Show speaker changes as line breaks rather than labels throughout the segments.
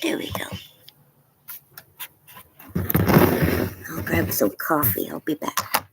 There we go. I'll grab some coffee. I'll be back.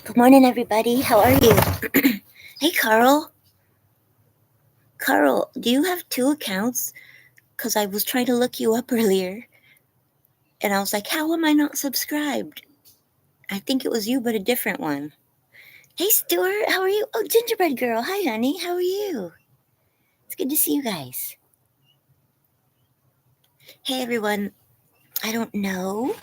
Good morning, everybody. How are you? Hey, Carl. Carl, do you have two accounts? Because I was trying to look you up earlier. And I was like, how am I not subscribed? I think it was you, but a different one. Hey, Stuart. How are you? Oh, Gingerbread Girl. Hi, honey. How are you? It's good to see you guys. Hey, everyone. I don't know.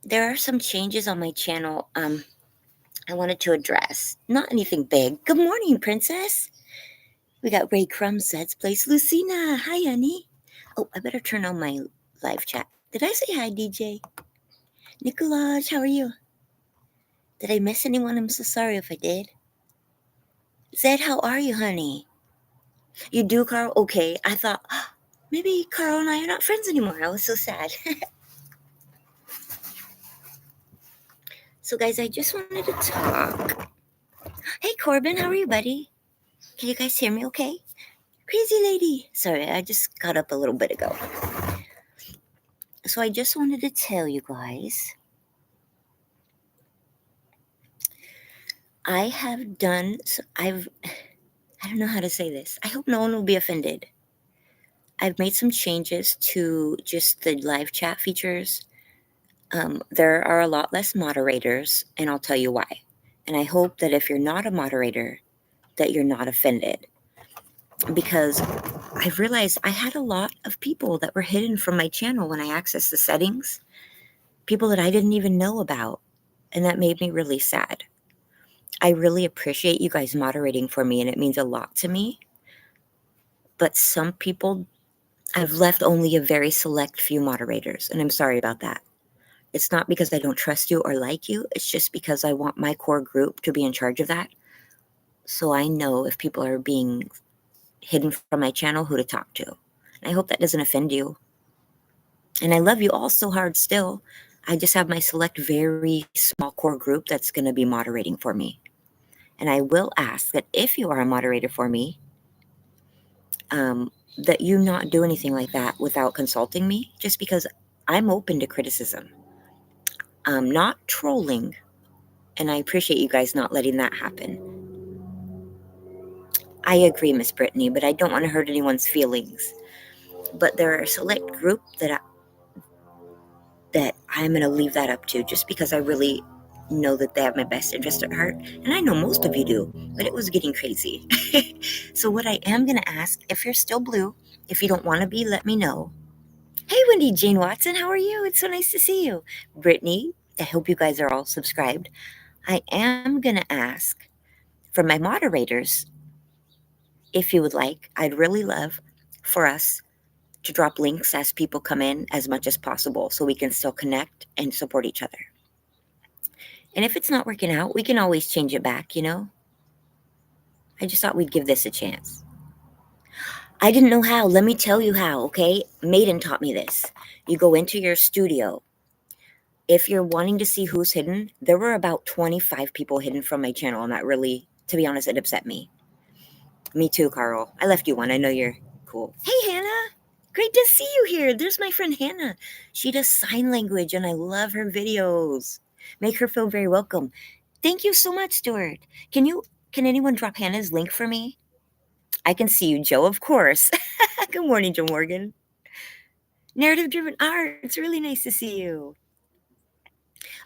There are some changes on my channel I wanted to address. Not anything big. Good morning, Princess. We got Ray Crumb Sets Place. Lucina. Hi, honey. Oh, I better turn on my live chat. Did I say hi, DJ? Nicolaj, how are you? Did I miss anyone? I'm so sorry if I did. Zed, how are you, honey? You do, Carl? Okay. I thought maybe Carl and I are not friends anymore. I was so sad. So, guys, I just wanted to talk. Hey, Corbin, how are you, buddy? Can you guys hear me okay? Crazy lady. Sorry, I just got up a little bit ago. So I just wanted to tell you guys, I don't know how to say this. I hope no one will be offended. I've made some changes to just the live chat features. There are a lot less moderators, and I'll tell you why. And I hope that if you're not a moderator, that you're not offended. Because I've realized I had a lot of people that were hidden from my channel when I accessed the settings. People that I didn't even know about. And that made me really sad. I really appreciate you guys moderating for me, and it means a lot to me. But some people, I've left only a very select few moderators, and I'm sorry about that. It's not because I don't trust you or like you. It's just because I want my core group to be in charge of that. So I know if people are being hidden from my channel, who to talk to. And I hope that doesn't offend you. And I love you all so hard still. I just have my select, very small core group that's going to be moderating for me. And I will ask that if you are a moderator for me, that you not do anything like that without consulting me, just because I'm open to criticism. Not trolling, and I appreciate you guys not letting that happen. I agree, Miss Brittany, but I don't want to hurt anyone's feelings. But there are a select group that I'm going to leave that up to, just because I really know that they have my best interest at heart. And I know most of you do, but it was getting crazy. So what I am going to ask, if you're still blue, if you don't want to be, let me know. Hey, Wendy Jane Watson, how are you? It's so nice to see you. Brittany, I hope you guys are all subscribed. I am going to ask for my moderators, if you would like, I'd really love for us to drop links as people come in as much as possible so we can still connect and support each other. And if it's not working out, we can always change it back, you know? I just thought we'd give this a chance. I didn't know how. Let me tell you how, okay? Maiden taught me this. You go into your studio. If you're wanting to see who's hidden, there were about 25 people hidden from my channel, and that really, to be honest, it upset me. Me too, Carl. I left you one. I know you're cool. Hey, Hannah. Great to see you here. There's my friend Hannah. She does sign language, and I love her videos. Make her feel very welcome. Thank you so much, Stuart. Can anyone drop Hannah's link for me? I can see you, Joe, of course. Good morning, Joe Morgan. Narrative driven art. It's really nice to see you.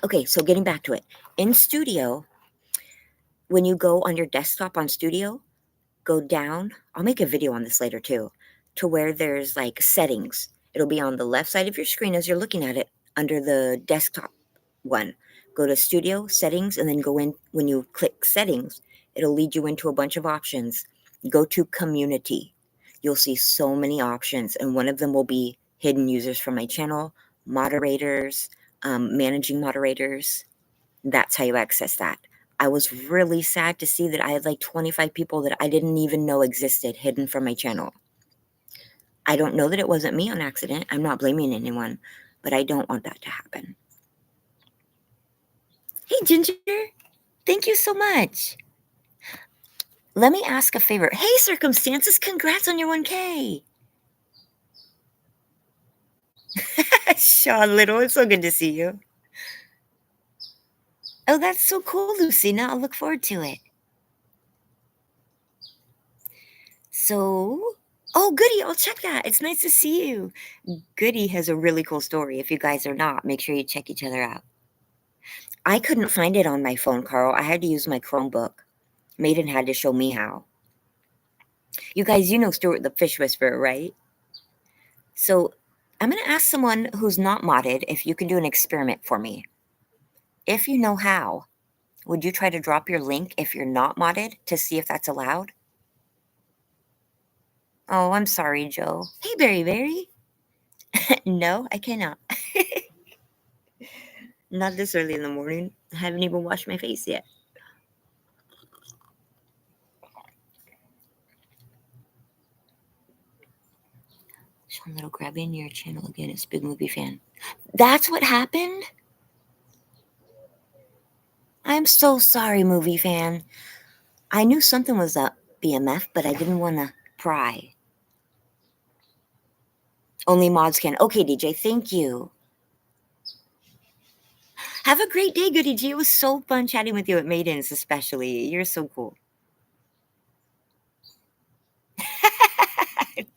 Okay, so getting back to it. In Studio, when you go on your desktop on Studio, go down. I'll make a video on this later too, to where there's like settings. It'll be on the left side of your screen as you're looking at it under the desktop one. Go to Studio, Settings, and then go in. When you click Settings, it'll lead you into a bunch of options. Go to Community. You'll see so many options, and one of them will be hidden users from my channel, moderators, managing moderators. That's how you access that. I was really sad to see that I had like 25 people that I didn't even know existed hidden from my channel. I don't know that it wasn't me on accident. I'm not blaming anyone, but I don't want that to happen. Hey, Ginger. Thank you so much. Let me ask a favor. Hey, Circumstances, congrats on your 1K. Sean Little, it's so good to see you. Oh, that's so cool, Lucina. I'll look forward to it. So, oh, Goody, I'll check that. It's nice to see you. Goody has a really cool story. If you guys are not, make sure you check each other out. I couldn't find it on my phone, Carl. I had to use my Chromebook. Maiden had to show me how. You guys, you know Stuart the Fish Whisperer, right? So I'm going to ask someone who's not modded if you can do an experiment for me. If you know how, would you try to drop your link if you're not modded to see if that's allowed? Oh, I'm sorry, Joe. Hey, Berry. No, I cannot. Not this early in the morning. I haven't even washed my face yet. Sean Little, grab in your channel again. It's a big movie fan. That's what happened? I'm so sorry, movie fan. I knew something was up, BMF, but I didn't want to pry. Only mods can. Okay, DJ, thank you. Have a great day, Goody G. It was so fun chatting with you at Maidens, especially. You're so cool.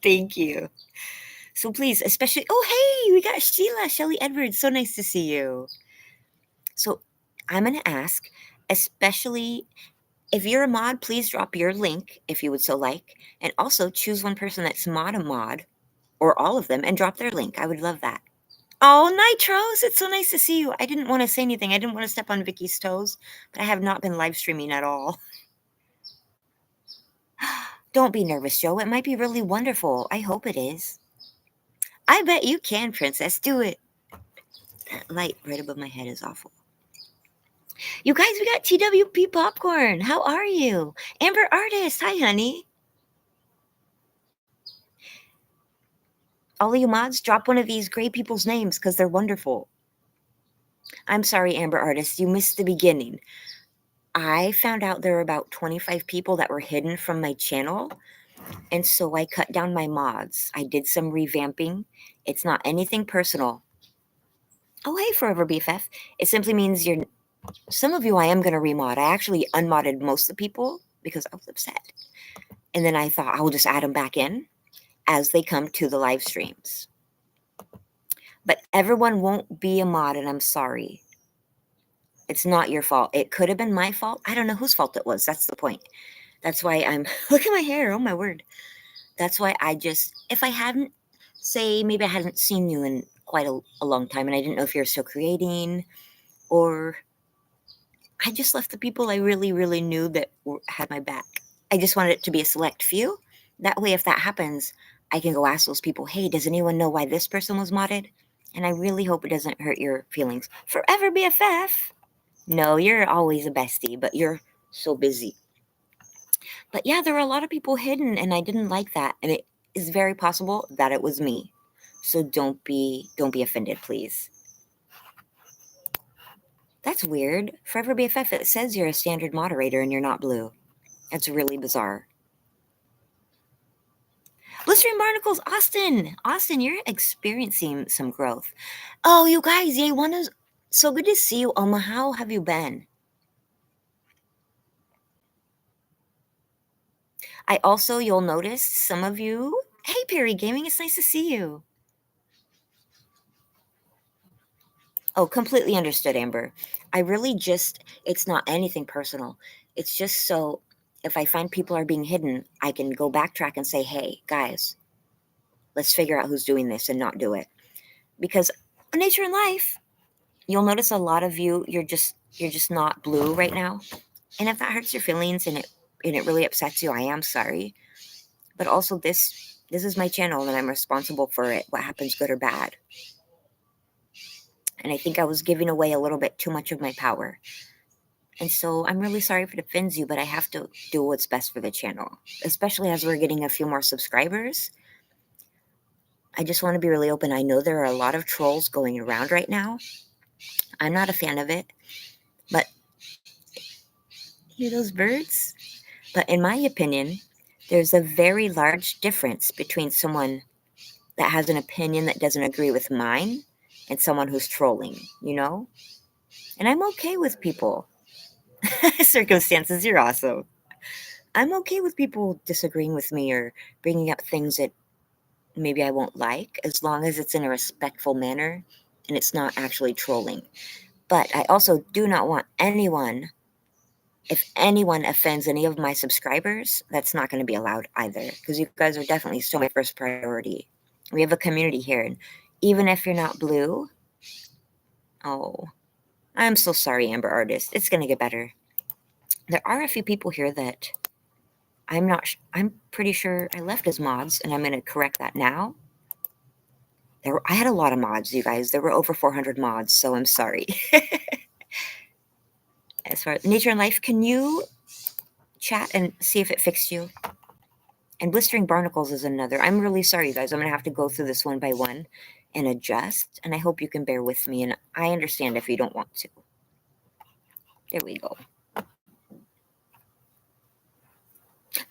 Thank you. So please, especially, oh, hey, we got Sheila, Shelly Edwards. So nice to see you. So I'm going to ask, especially if you're a mod, please drop your link if you would so like. And also choose one person that's not a mod, or all of them, and drop their link. I would love that. Oh, Nitros, it's so nice to see you. I didn't want to say anything. I didn't want to step on Vicky's toes, but I have not been live streaming at all. Don't be nervous, Joe. It might be really wonderful. I hope it is. I bet you can, Princess. Do it. That light right above my head is awful. You guys, we got TWP Popcorn. How are you? Amber Artist. Hi, honey. All of you mods, drop one of these great people's names because they're wonderful. I'm sorry, Amber Artist. You missed the beginning. I found out there were about 25 people that were hidden from my channel, and so I cut down my mods. I did some revamping. It's not anything personal. Oh, hey, Forever BFF. It simply means some of you I am going to remod. I actually unmodded most of the people because I was upset. And then I thought I will just add them back in as they come to the live streams. But everyone won't be a mod, and I'm sorry. It's not your fault. It could have been my fault. I don't know whose fault it was. That's the point. That's why look at my hair. Oh my word. That's why if I hadn't, say maybe I hadn't seen you in quite a long time and I didn't know if you're still creating, or I just left the people I really, really knew that had my back. I just wanted it to be a select few. That way, if that happens, I can go ask those people, hey, does anyone know why this person was modded? And I really hope it doesn't hurt your feelings. Forever BFF. No, you're always a bestie, but you're so busy. But yeah, there were a lot of people hidden, and I didn't like that. And it is very possible that it was me. So don't be offended, please. That's weird. Forever BFF, it says you're a standard moderator and you're not blue. That's really bizarre. Blistering Barnacles, Austin! Austin, you're experiencing some growth. Oh, you guys, yay, one is so good to see you. How have you been? I also, you'll notice some of you. Hey, Perry Gaming, it's nice to see you. Oh, completely understood, Amber. I really just, it's not anything personal. It's just so if I find people are being hidden, I can go backtrack and say, hey, guys, let's figure out who's doing this and not do it. Because nature and life, you'll notice a lot of you, you're just not blue right now. And if that hurts your feelings and it really upsets you, I am sorry. But also this is my channel and I'm responsible for it, what happens good or bad. And I think I was giving away a little bit too much of my power. And so I'm really sorry if it offends you, but I have to do what's best for the channel, especially as we're getting a few more subscribers. I just want to be really open. I know there are a lot of trolls going around right now. I'm not a fan of it, but hear those birds? But in my opinion, there's a very large difference between someone that has an opinion that doesn't agree with mine and someone who's trolling, you know? And I'm okay with people. Circumstances, you're awesome. I'm okay with people disagreeing with me or bringing up things that maybe I won't like, as long as it's in a respectful manner and it's not actually trolling. But I also do not want anyone, if anyone offends any of my subscribers, that's not going to be allowed either, because you guys are definitely still my first priority. We have a community here, and even if you're not blue, oh, I'm so sorry, Amber Artist. It's going to get better. There are a few people here that I'm pretty sure I left as mods, and I'm going to correct that now. I had a lot of mods, you guys. There were over 400 mods, so I'm sorry. As far as nature and life, can you chat and see if it fixed you? And blistering barnacles is another. I'm really sorry, you guys. I'm going to have to go through this one by one and adjust, and I hope you can bear with me, and I understand if you don't want to. There we go.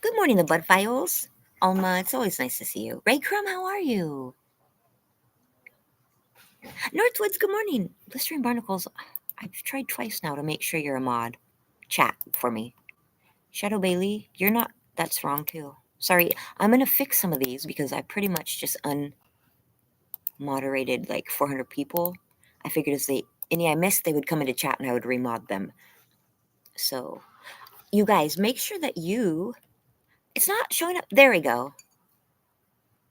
Good morning, the Bud Files. Alma, it's always nice to see you. Ray Crumb, how are you? Northwoods, good morning. Blistering Barnacles, I've tried twice now to make sure you're a mod. Chat for me. Shadow Bailey, you're not, that's wrong too. Sorry, I'm gonna fix some of these because I pretty much just unmoderated like 400 people. I figured if any I missed, they would come into chat and I would remod them. So, you guys, make sure that it's not showing up. There we go.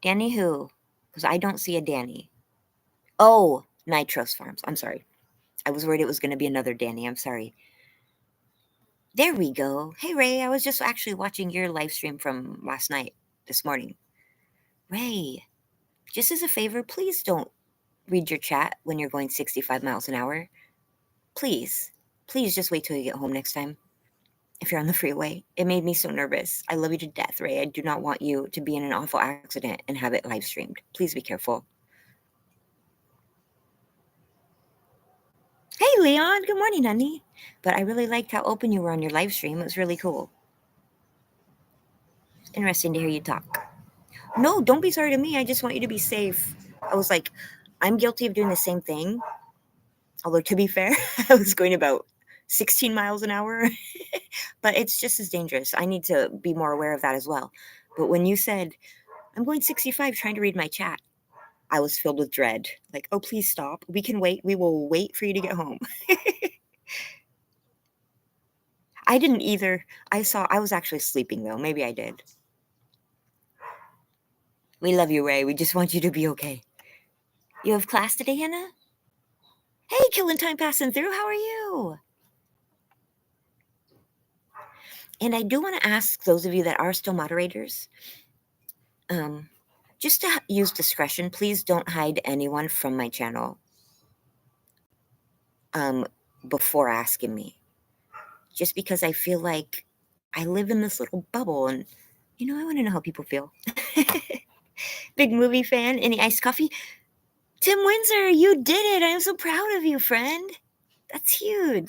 Danny who? Because I don't see a Danny. Oh, Nitros Farms. I'm sorry. I was worried it was going to be another Danny. I'm sorry. There we go. Hey, Ray. I was just actually watching your live stream from last night, this morning. Ray, just as a favor, please don't read your chat when you're going 65 miles an hour. Please. Please just wait till you get home next time. If you're on the freeway. It made me so nervous. I love you to death, Ray. I do not want you to be in an awful accident and have it live streamed. Please be careful. Hey, Leon. Good morning, honey. But I really liked how open you were on your live stream. It was really cool. Interesting to hear you talk. No, don't be sorry to me. I just want you to be safe. I was like, I'm guilty of doing the same thing. Although, to be fair, I was going about 16 miles an hour. But it's just as dangerous. I need to be more aware of that as well. But when you said, I'm going 65 trying to read my chat, I was filled with dread. Like, oh, please stop. We can wait. We will wait for you to get home. I didn't either. I was actually sleeping though. Maybe I did. We love you, Ray. We just want you to be okay. You have class today, Hannah? Hey, killing time passing through. How are you? And I do want to ask those of you that are still moderators, just to use discretion, please don't hide anyone from my channel before asking me. Just because I feel like I live in this little bubble, and I want to know how people feel. Big movie fan. Any iced coffee? Tim Windsor, you did it. I am so proud of you, friend. That's huge.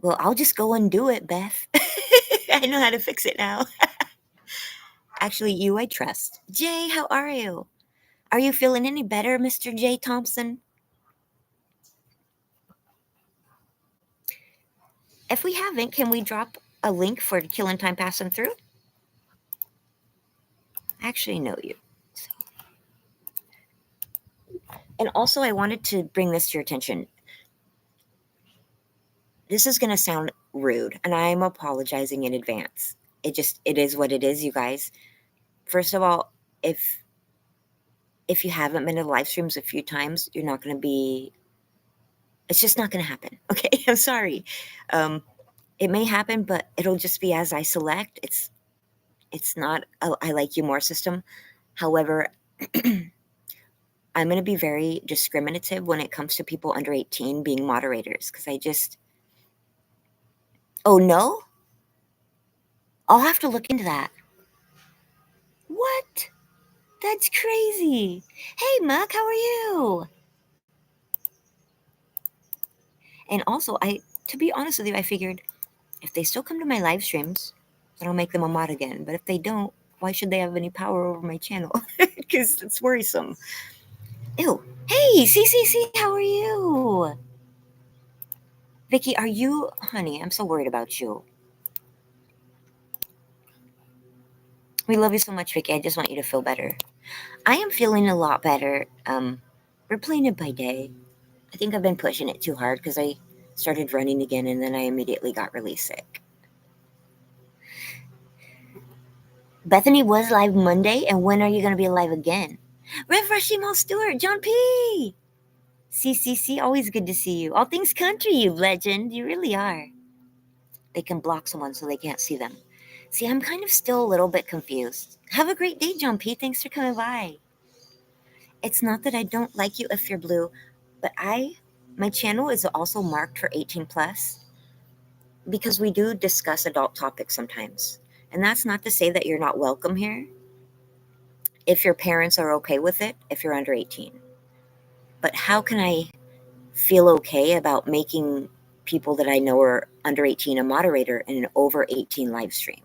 Well, I'll just go and do it, Beth. I know how to fix it now. Actually, you I trust. Jay, how are you? Are you feeling any better, Mr. J. Thompson? If we haven't, can we drop a link for Killing Time Passing Through? I actually know you. So. And also, I wanted to bring this to your attention. This is going to sound rude, and I'm apologizing in advance. It is what it is, you guys. First of all, if you haven't been to the live streams a few times, you're not going to be. It's just not going to happen. Okay, I'm sorry. It may happen, but it'll just be as I select. It's not a I like you more system. However, I'm going to be very discriminative when it comes to people under 18 being moderators because I just. Oh no, I'll have to look into that. What? That's crazy. Hey, Muck, how are you? And also, to be honest with you, I figured if they still come to my live streams, then I'll make them a mod again. But if they don't, why should they have any power over my channel? Because it's worrisome. Ew. Hey, CCC, how are you? Vicky, are you, honey? I'm so worried about you. We love you so much, Vicky. I just want you to feel better. I am feeling a lot better. We're playing it by day. I think I've been pushing it too hard because I started running again and then I immediately got really sick. Bethany was live Monday, and when are you going to be live again? Rev Rashimo Stewart, John P. CCC, always good to see you. All things country, you legend. You really are. They can block someone so they can't see them. See, I'm kind of still a little bit confused. Have a great day, John P. Thanks for coming by. It's not that I don't like you if you're blue, but my channel is also marked for 18 plus because we do discuss adult topics sometimes. And that's not to say that you're not welcome here if your parents are okay with it, if you're under 18. But how can I feel okay about making people that I know are under 18 a moderator in an over 18 live stream?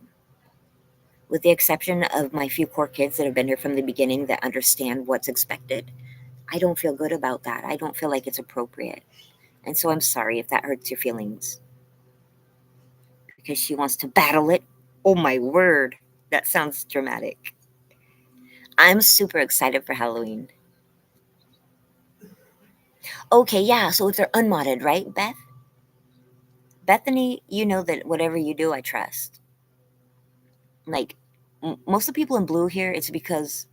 With the exception of my few core kids that have been here from the beginning that understand what's expected, I don't feel good about that. I don't feel like it's appropriate. And so I'm sorry if that hurts your feelings. Because she wants to battle it. Oh my word. That sounds dramatic. I'm super excited for Halloween. Okay, yeah, so if they're unmodded, right, Beth? Bethany, you know that whatever you do, I trust. Like, most of the people in blue here, it's because...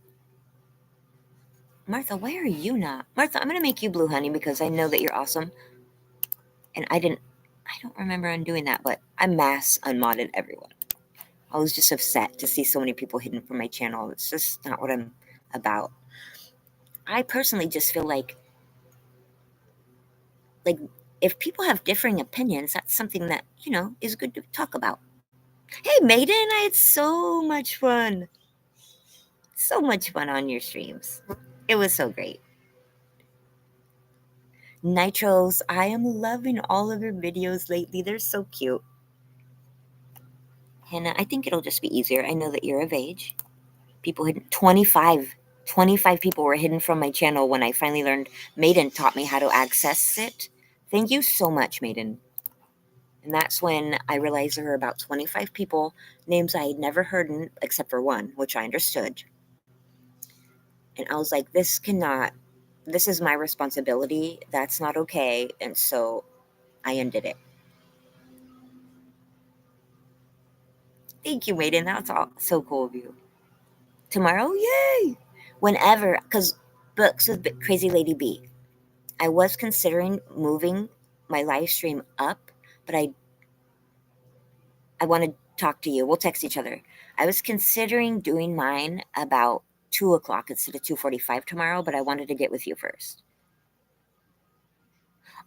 Martha, why are you not? Martha, I'm going to make you blue, honey, because I know that you're awesome. And I don't remember undoing that, but I mass unmodded everyone. I was just upset to see so many people hidden from my channel. It's just not what I'm about. I personally just feel like if people have differing opinions, that's something that, is good to talk about. Hey, Maiden, I had so much fun. So much fun on your streams. It was so great. Nitros, I am loving all of your videos lately. They're so cute. Hannah, I think it'll just be easier. I know that you're of age. People hidden 25 people were hidden from my channel when I finally learned. Maiden taught me how to access it. Thank you so much, Maiden. And that's when I realized there were about 25 people, names I had never heard except for one, which I understood. And I was like, this is my responsibility. That's not okay. And so I ended it. Thank you, Maiden. That's all so cool of you. Tomorrow? Yay! Whenever, because books with Crazy Lady B. I was considering moving my live stream up, but I want to talk to you. We'll text each other. I was considering doing mine about 2 o'clock instead of 2:45 tomorrow, but I wanted to get with you first.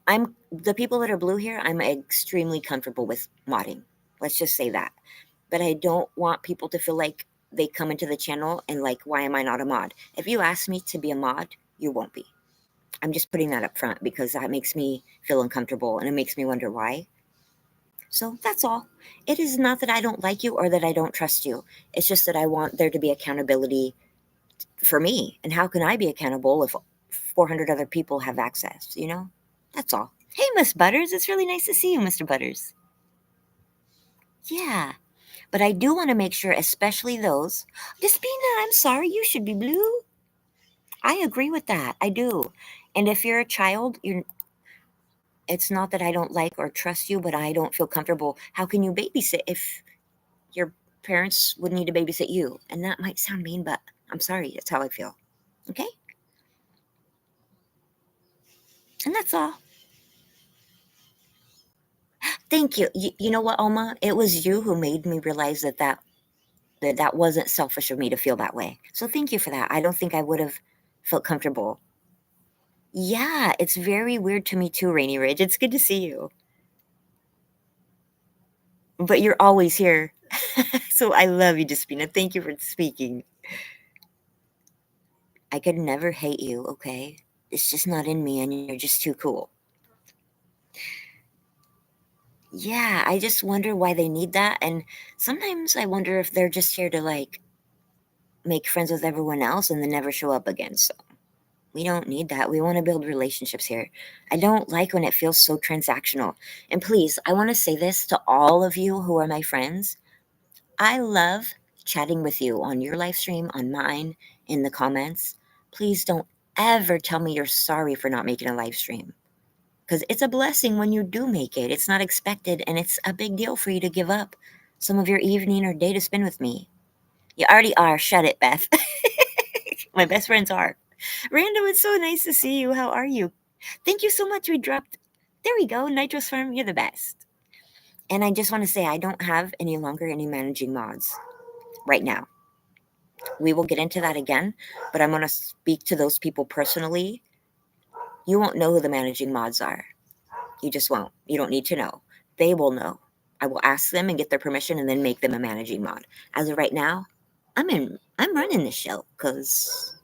I'm the people that are blue here, I'm extremely comfortable with modding. Let's just say that. But I don't want people to feel like they come into the channel and like, why am I not a mod? If you ask me to be a mod, you won't be. I'm just putting that up front because that makes me feel uncomfortable and it makes me wonder why. So that's all. It is not that I don't like you or that I don't trust you. It's just that I want there to be accountability for me. And how can I be accountable if 400 other people have access, you know? That's all. Hey, Miss Butters. It's really nice to see you, Mr. Butters. Yeah. But I do want to make sure, especially those. Despina, I'm sorry, you should be blue. I agree with that. I do. And if you're a child, it's not that I don't like or trust you, but I don't feel comfortable. How can you babysit if your parents would need to babysit you? And that might sound mean, but I'm sorry. It's how I feel. Okay? And that's all. Thank you. You know what, Alma? It was you who made me realize that wasn't selfish of me to feel that way. So thank you for that. I don't think I would have felt comfortable. Yeah, it's very weird to me too, Rainy Ridge. It's good to see you. But you're always here. So I love you, Despina. Thank you for speaking. I could never hate you, okay? It's just not in me and you're just too cool. Yeah, I just wonder why they need that. And sometimes I wonder if they're just here to like make friends with everyone else and then never show up again. So we don't need that. We want to build relationships here. I don't like when it feels so transactional. And please, I want to say this to all of you who are my friends. I love chatting with you on your live stream, on mine, in the comments. Please don't ever tell me you're sorry for not making a live stream because it's a blessing when you do make it. It's not expected, and it's a big deal for you to give up some of your evening or day to spend with me. You already are. Shut it, Beth. My best friends are. Random, it's so nice to see you. How are you? Thank you so much. We dropped. There we go. Nitro's Farm, you're the best. And I just want to say, I don't have any longer any managing mods right now. We will get into that again, but I'm going to speak to those people personally. You won't know who the managing mods are. You just won't. You don't need to know. They will know. I will ask them and get their permission and then make them a managing mod. As of right now, I'm running this show cuz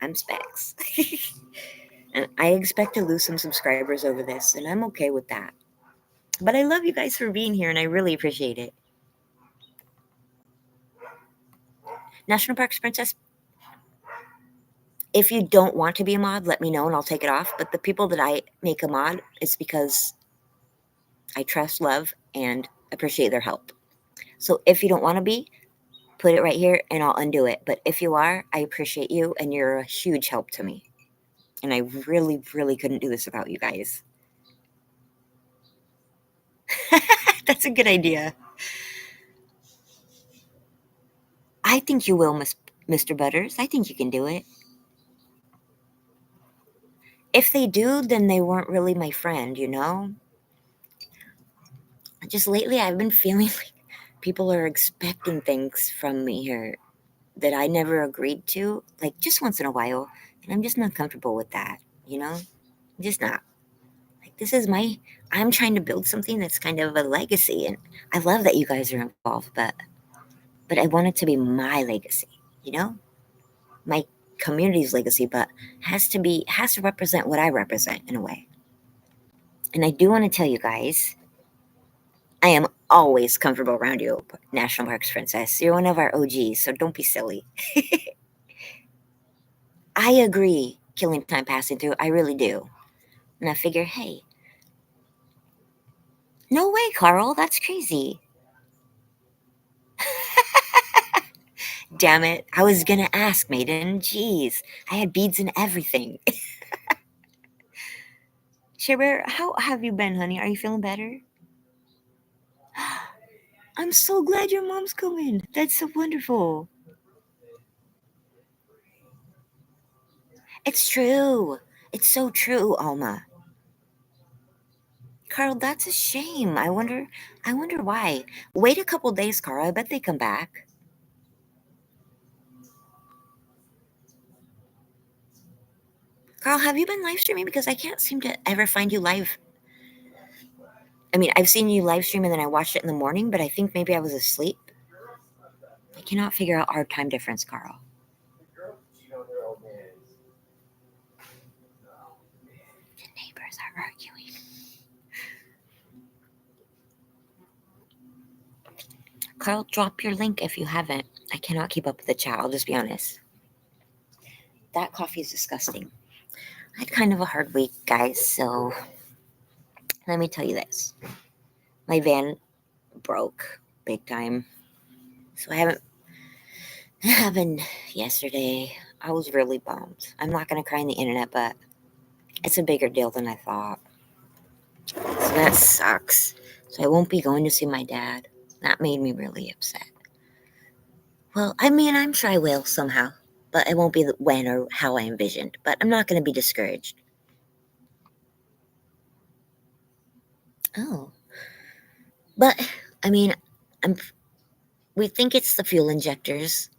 I'm Specs. And I expect to lose some subscribers over this and I'm okay with that. But I love you guys for being here and I really appreciate it. National Parks Princess, if you don't want to be a mod, let me know and I'll take it off. But the people that I make a mod, it's because I trust, love, and appreciate their help. So if you don't want to be, put it right here and I'll undo it. But if you are, I appreciate you and you're a huge help to me. And I really, really couldn't do this without you guys. That's a good idea. I think you will, Mr. Butters. I think you can do it. If they do, then they weren't really my friend, you know? Just lately, I've been feeling like people are expecting things from me here that I never agreed to, like just once in a while. And I'm just not comfortable with that, you know? I'm just not. Like, I'm trying to build something that's kind of a legacy. And I love that you guys are involved, but I want it to be my legacy, you know? My community's legacy, but has to represent what I represent in a way. And I do want to tell you guys, I am always comfortable around you, National Parks Princess. You're one of our OGs, so don't be silly. I agree, killing time passing through. I really do. And I figure, hey, no way, Carl. That's crazy. Damn it. I was gonna ask, Maiden. Jeez. I had beads and everything. Shaber, how have you been, honey? Are you feeling better? I'm so glad your mom's coming. That's so wonderful. It's true. It's so true, Alma. Carl, that's a shame. I wonder why. Wait a couple days, Carl. I bet they come back. Carl, have you been live streaming? Because I can't seem to ever find you live I mean, I've seen you live stream and then I watched it in the morning, but I think maybe I was asleep. I cannot figure out our time difference, Carl. The neighbors are arguing. Carl, drop your link if you haven't. I cannot keep up with the chat, I'll just be honest. That coffee is disgusting. I had kind of a hard week, guys, so let me tell you this. My van broke big time. So it happened yesterday. I was really bummed. I'm not going to cry on the internet, but it's a bigger deal than I thought. So that sucks. So I won't be going to see my dad. That made me really upset. Well, I mean, I'm sure I will somehow, but it won't be when or how I envisioned. But I'm not going to be discouraged. Oh. But, I mean, we think it's the fuel injectors.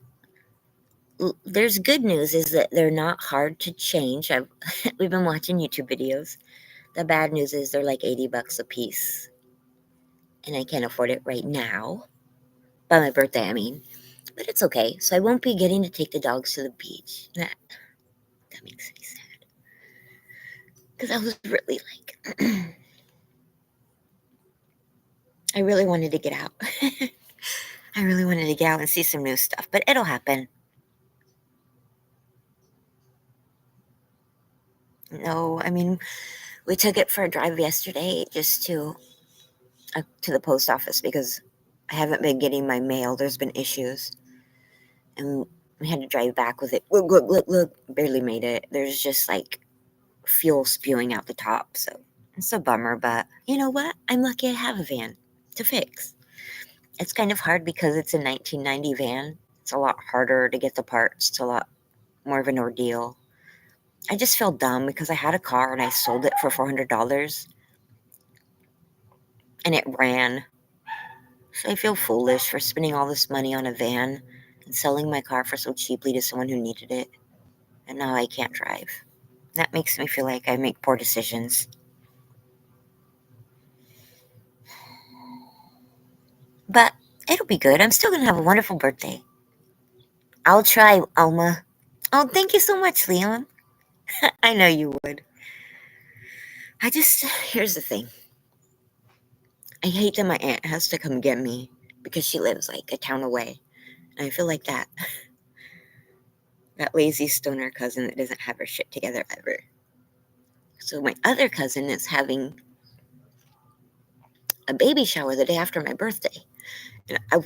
There's good news is that they're not hard to change. We've been watching YouTube videos. The bad news is they're like $80 a piece. And I can't afford it right now. By my birthday, I mean. But it's okay. So I won't be getting to take the dogs to the beach. That makes me sad. Because I was really like... I really wanted to get out. I really wanted to get out and see some new stuff. But it'll happen. No, I mean, we took it for a drive yesterday just to the post office because I haven't been getting my mail. There's been issues. And we had to drive back with it. Look. Barely made it. There's just like fuel spewing out the top. So it's a bummer. But you know what? I'm lucky I have a van to fix. It's kind of hard because it's a 1990 van. It's a lot harder to get the parts. It's a lot more of an ordeal. I just feel dumb because I had a car and I sold it for $400 and it ran. So I feel foolish for spending all this money on a van and selling my car for so cheaply to someone who needed it. And now I can't drive. That makes me feel like I make poor decisions. But it'll be good. I'm still going to have a wonderful birthday. I'll try, Alma. Oh, thank you so much, Leon. I know you would. Here's the thing. I hate that my aunt has to come get me because she lives like a town away. And I feel like that lazy stoner cousin that doesn't have her shit together ever. So my other cousin is having a baby shower the day after my birthday. And I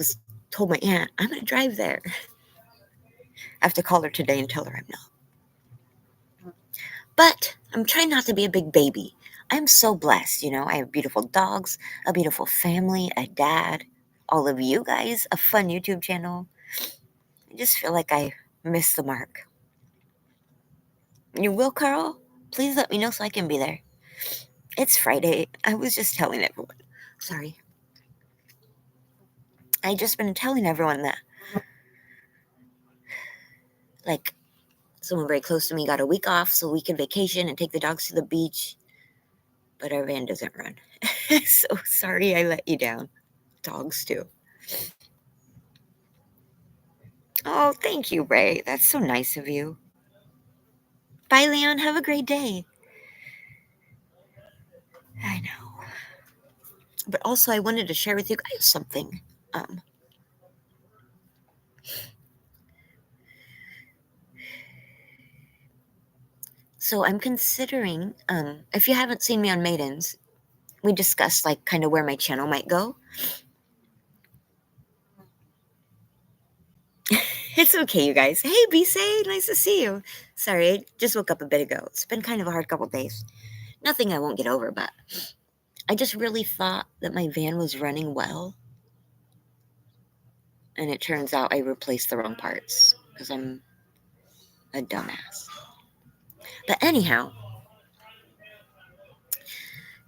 told my aunt, I'm going to drive there. I have to call her today and tell her I'm not. But I'm trying not to be a big baby. I'm so blessed, you know. I have beautiful dogs, a beautiful family, a dad, all of you guys, a fun YouTube channel. I just feel like I missed the mark. You will, Carl? Please let me know so I can be there. It's Friday. I was just telling everyone. Sorry. I just been telling everyone that, like, someone very close to me got a week off so we can vacation and take the dogs to the beach. But our van doesn't run. So sorry I let you down. Dogs too. Oh, thank you, Ray. That's so nice of you. Bye, Leon. Have a great day. I know. But also, I wanted to share with you guys something. So I'm considering, if you haven't seen me on Maidens, we discussed like kind of where my channel might go. It's okay, you guys. Hey, Bisay, nice to see you. Sorry, I just woke up a bit ago. It's been kind of a hard couple days. Nothing I won't get over, but I just really thought that my van was running well. And it turns out I replaced the wrong parts because I'm a dumbass. But anyhow,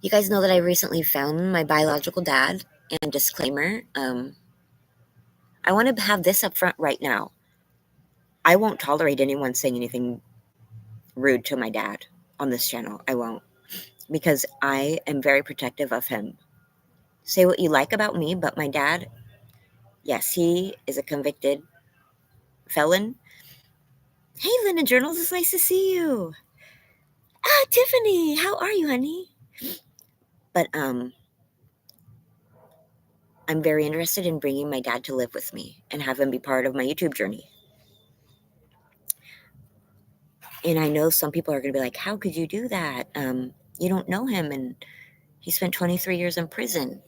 you guys know that I recently found my biological dad. And disclaimer, I want to have this up front right now. I won't tolerate anyone saying anything rude to my dad on this channel. I won't. Because I am very protective of him. Say what you like about me, but my dad, yes, he is a convicted felon. Hey, Linda Journals, it's nice to see you. Ah, Tiffany, how are you, honey? But I'm very interested in bringing my dad to live with me and have him be part of my YouTube journey. And I know some people are going to be like, how could you do that? You don't know him, and he spent 23 years in prison.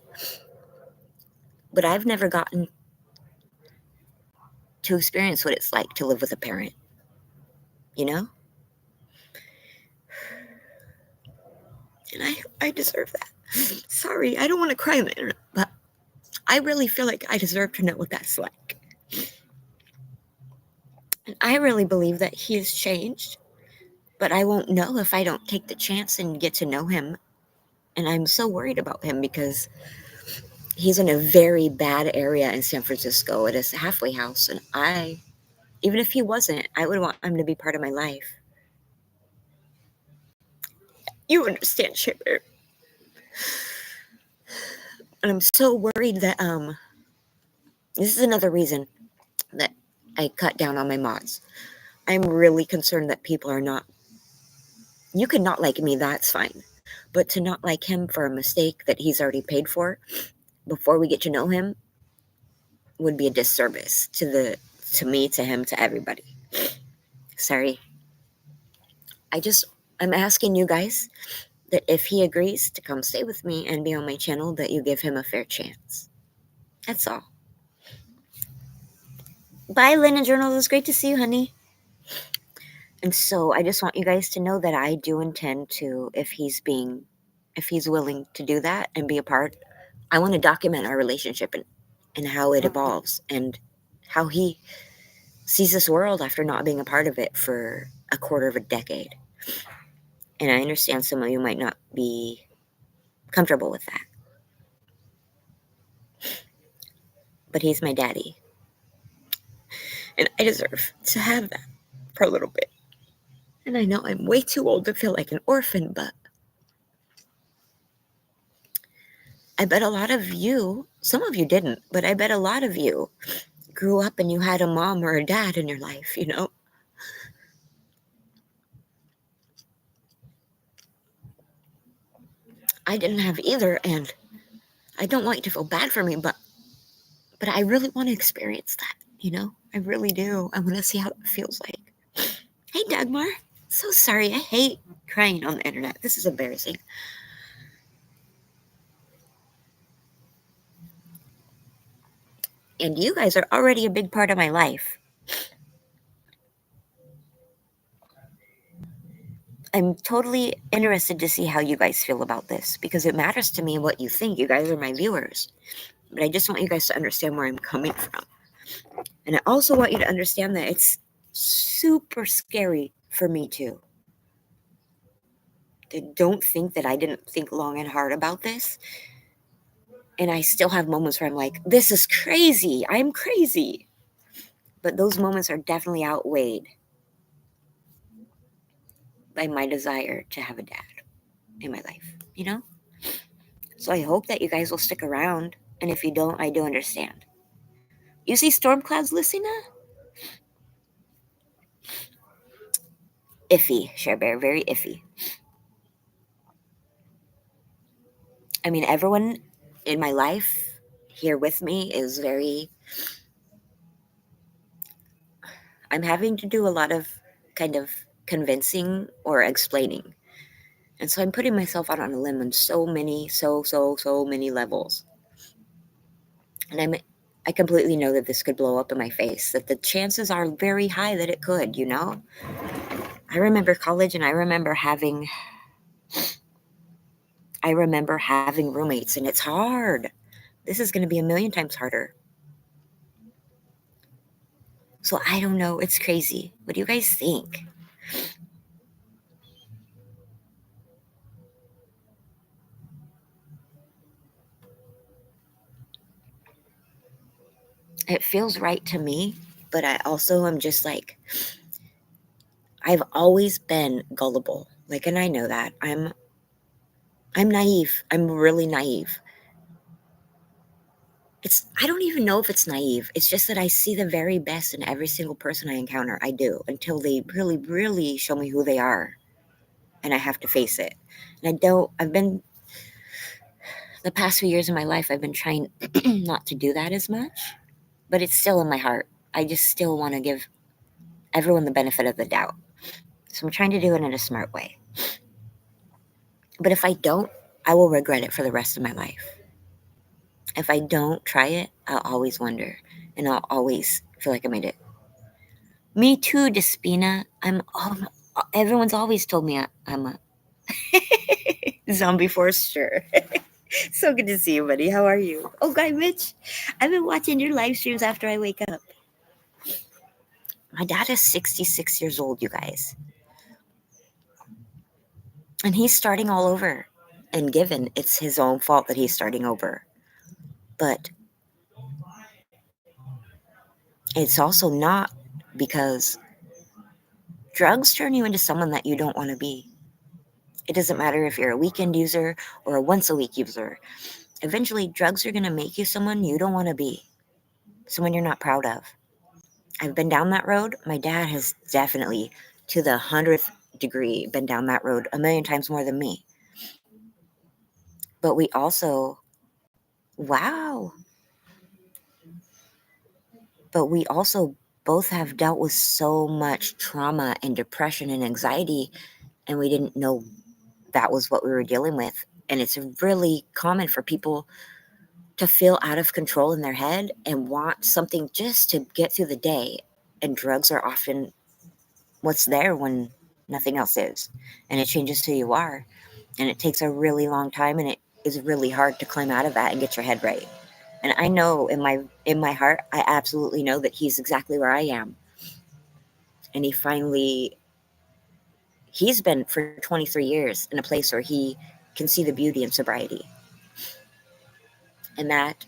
But I've never gotten to experience what it's like to live with a parent, you know? And I deserve that. Sorry, I don't want to cry on the internet, but I really feel like I deserve to know what that's like. And I really believe that he has changed, but I won't know if I don't take the chance and get to know him. And I'm so worried about him because he's in a very bad area in San Francisco at a halfway house. And even if he wasn't, I would want him to be part of my life. You understand, Shipper. And I'm so worried that this is another reason that I cut down on my mods. I'm really concerned that people are not. You can not like me, that's fine. But to not like him for a mistake that he's already paid for before we get to know him would be a disservice to me, to him, to everybody. Sorry. I'm asking you guys that if he agrees to come stay with me and be on my channel, that you give him a fair chance. That's all. Bye, Lena Journals. It's great to see you, honey. And so I just want you guys to know that I do intend to, if he's willing to do that and be a part, I want to document our relationship and how it evolves and how he sees this world after not being a part of it for a quarter of a decade. And I understand some of you might not be comfortable with that. But he's my daddy. And I deserve to have that for a little bit. And I know I'm way too old to feel like an orphan, but I bet a lot of you, some of you didn't, but I bet a lot of you grew up and you had a mom or a dad in your life, you know? I didn't have either, and I don't want you to feel bad for me, but I really want to experience that, you know? I really do. I want to see how it feels like. Hey, Dagmar. So sorry. I hate crying on the internet. This is embarrassing. And you guys are already a big part of my life. I'm totally interested to see how you guys feel about this because it matters to me what you think. You guys are my viewers. But I just want you guys to understand where I'm coming from. And I also want you to understand that it's super scary for me too. Don't think that I didn't think long and hard about this. And I still have moments where I'm like, this is crazy. I'm crazy. But those moments are definitely outweighed by my desire to have a dad in my life, you know? So I hope that you guys will stick around. And if you don't, I do understand. You see storm clouds, Lucina? Iffy, Cher Bear, very iffy. I mean, everyone in my life here with me is very. I'm having to do a lot of kind of convincing or explaining. And so I'm putting myself out on a limb on so many levels. And I completely know that this could blow up in my face, that the chances are very high that it could, you know? I remember college and I remember having roommates, and it's hard. This is going to be a million times harder. So I don't know. It's crazy. What do you guys think? It feels right to me, but I also am just like, I've always been gullible. Like, and I know that. I'm naive. I'm really naive. I don't even know if it's naive. It's just that I see the very best in every single person I encounter. I do, until they really, really show me who they are, and I have to face it. And I've been, the past few years of my life, I've been trying not to do that as much, but it's still in my heart. I just still want to give everyone the benefit of the doubt. So I'm trying to do it in a smart way. But if I don't, I will regret it for the rest of my life. If I don't try it, I'll always wonder, and I'll always feel like I made it. Me too, Despina. Everyone's always told me I'm a zombie forester. So good to see you, buddy. How are you? Oh, Guy Mitch, I've been watching your live streams after I wake up. My dad is 66 years old, you guys. And he's starting all over. And given it's his own fault that he's starting over. But it's also not, because drugs turn you into someone that you don't want to be. It doesn't matter if you're a weekend user or a once a week user. Eventually, drugs are going to make you someone you don't want to be, someone you're not proud of. I've been down that road. My dad has definitely, to the 100th degree, been down that road a million times more than me. But we also, wow. But we also both have dealt with so much trauma and depression and anxiety, and we didn't know that was what we were dealing with. And it's really common for people to feel out of control in their head and want something just to get through the day. And drugs are often what's there when nothing else is. And it changes who you are. And it takes a really long time, and it is really hard to climb out of that and get your head right. And I know in my heart, I absolutely know that he's exactly where I am. And he's been for 23 years in a place where he can see the beauty in sobriety. And that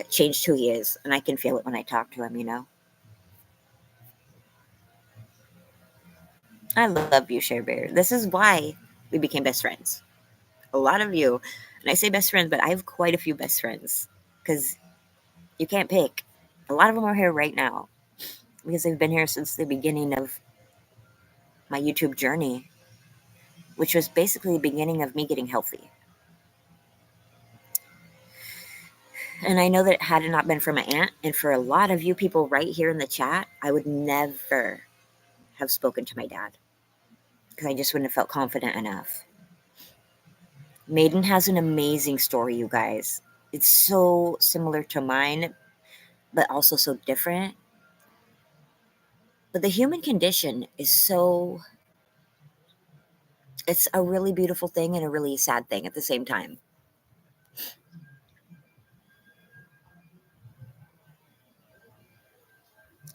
changed who he is. And I can feel it when I talk to him, you know? I love you, Share Bear. This is why we became best friends. A lot of you, and I say best friends, but I have quite a few best friends, because you can't pick. A lot of them are here right now because they've been here since the beginning of my YouTube journey, which was basically the beginning of me getting healthy. And I know that had it not been for my aunt and for a lot of you people right here in the chat, I would never have spoken to my dad, because I just wouldn't have felt confident enough. Maiden has an amazing story, you guys. It's so similar to mine, but also so different. But the human condition is it's a really beautiful thing and a really sad thing at the same time.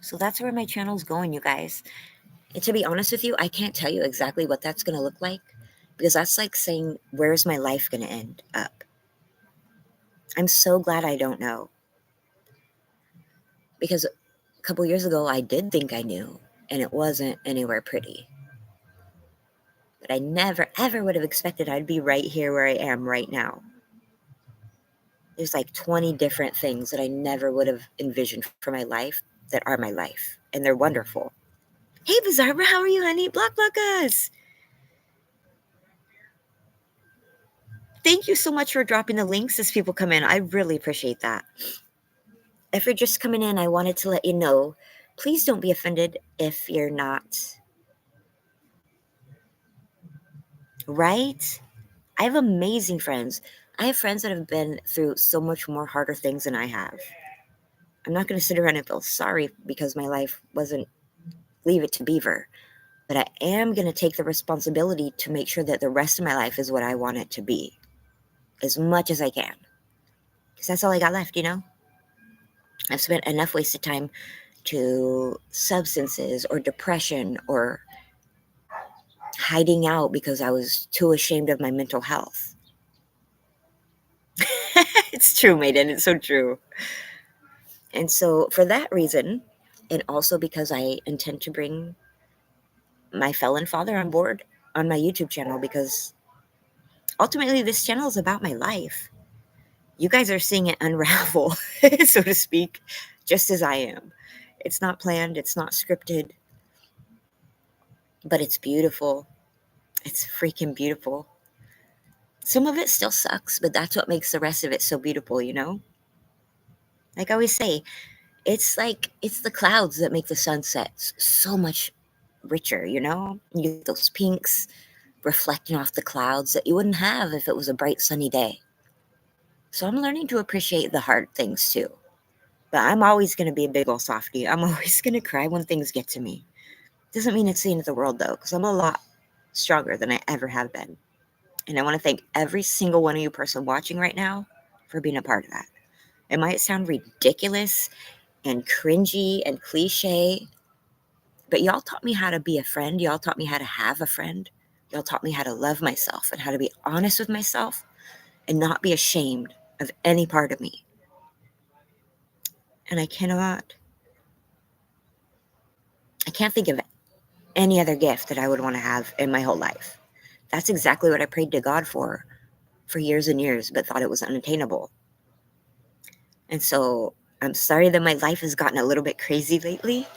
So that's where my channel's going, you guys. And to be honest with you, I can't tell you exactly what that's going to look like, because that's like saying, where's my life going to end up? I'm so glad I don't know. Because a couple years ago, I did think I knew, and it wasn't anywhere pretty. But I never, ever would have expected I'd be right here where I am right now. There's like 20 different things that I never would have envisioned for my life that are my life, and they're wonderful. Hey, Bizarra, how are you, honey? Block us. Thank you so much for dropping the links as people come in. I really appreciate that. If you're just coming in, I wanted to let you know, please don't be offended if you're not. Right? I have amazing friends. I have friends that have been through so much more harder things than I have. I'm not going to sit around and feel sorry because my life wasn't Leave It to Beaver. But I am going to take the responsibility to make sure that the rest of my life is what I want it to be, as much as I can. Because that's all I got left, you know? I've spent enough wasted time to substances or depression or hiding out because I was too ashamed of my mental health. It's true, Maiden. It's so true. And so for that reason, and also because I intend to bring my felon father on board on my YouTube channel, because ultimately this channel is about my life. You guys are seeing it unravel, so to speak, just as I am. It's not planned, it's not scripted, but it's beautiful. It's freaking beautiful. Some of it still sucks, but that's what makes the rest of it so beautiful, you know? Like I always say, it's the clouds that make the sunsets so much richer, you know? You get those pinks reflecting off the clouds that you wouldn't have if it was a bright sunny day. So I'm learning to appreciate the hard things too. But I'm always going to be a big ol' softie. I'm always going to cry when things get to me. Doesn't mean it's the end of the world though, because I'm a lot stronger than I ever have been. And I want to thank every single one of you person watching right now for being a part of that. It might sound ridiculous and cringy and cliche, but y'all taught me how to be a friend. Y'all taught me how to have a friend. Y'all taught me how to love myself and how to be honest with myself and not be ashamed of any part of me. And I can't think of any other gift that I would want to have in my whole life. That's exactly what I prayed to God for years and years, but thought it was unattainable. And so I'm sorry that my life has gotten a little bit crazy lately,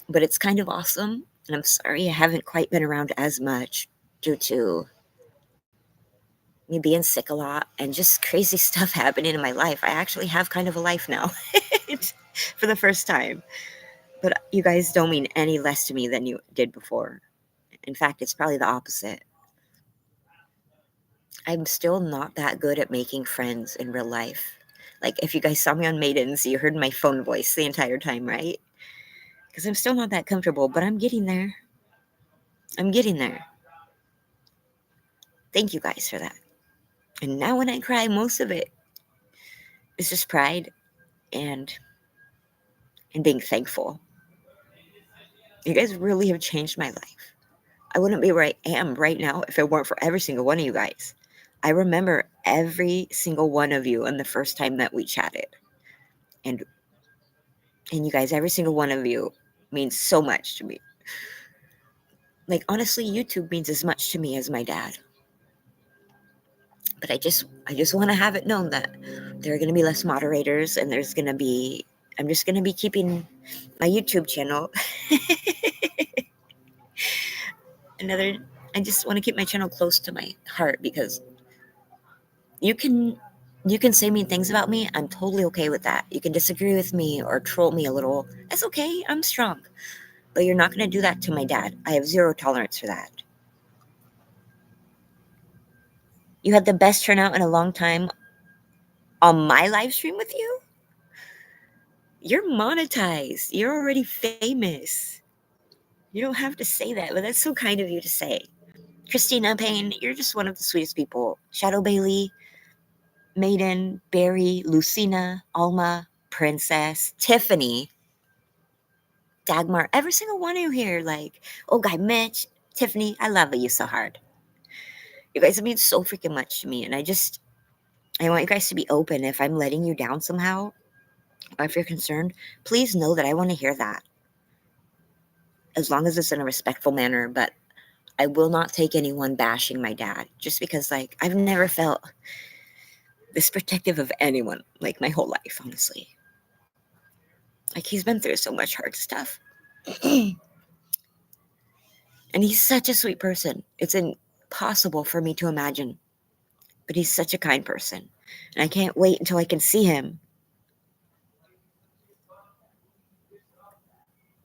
but it's kind of awesome. And I'm sorry I haven't quite been around as much due to me being sick a lot and just crazy stuff happening in my life. I actually have kind of a life now for the first time. But you guys don't mean any less to me than you did before. In fact, it's probably the opposite. I'm still not that good at making friends in real life. Like, if you guys saw me on Maidens, you heard my phone voice the entire time, right? Because I'm still not that comfortable, but I'm getting there. I'm getting there. Thank you guys for that. And now when I cry, most of it is just pride and being thankful. You guys really have changed my life. I wouldn't be where I am right now if it weren't for every single one of you guys. I remember every single one of you on the first time that we chatted. And you guys, every single one of you means so much to me. Like, honestly, YouTube means as much to me as my dad. But I just want to have it known that there are going to be less moderators and I'm just going to be keeping my YouTube channel. I just want to keep my channel close to my heart because you can say mean things about me. I'm totally okay with that. You can disagree with me or troll me a little. That's okay. I'm strong. But you're not going to do that to my dad. I have zero tolerance for that. You had the best turnout in a long time on my live stream with you? You're monetized. You're already famous. You don't have to say that, but that's so kind of you to say. Christina Payne, you're just one of the sweetest people. Shadow Bailey, Maiden, Barry, Lucina, Alma, Princess, Tiffany, Dagmar, every single one of you here. Like, oh, guy Mitch, Tiffany, I love you so hard. You guys mean so freaking much to me, and I want you guys to be open. If I'm letting you down somehow, or if you're concerned, please know that I want to hear that. As long as it's in a respectful manner, but I will not take anyone bashing my dad just because, like, I've never felt this protective of anyone, like, my whole life, honestly. Like, he's been through so much hard stuff. And he's such a sweet person. It's impossible for me to imagine. But he's such a kind person. And I can't wait until I can see him.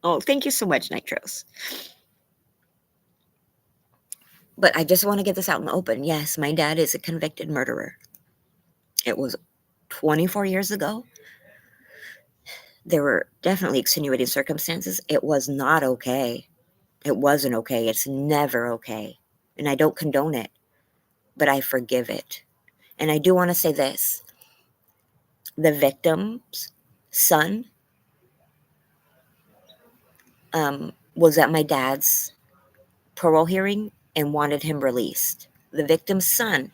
Oh, thank you so much, Nitros. But I just want to get this out in the open. Yes, my dad is a convicted murderer. It was 24 years ago. There were definitely extenuating circumstances. It was not okay. It wasn't okay. It's never okay. And I don't condone it, but I forgive it. And I do want to say this. The victim's son was at my dad's parole hearing and wanted him released. The victim's son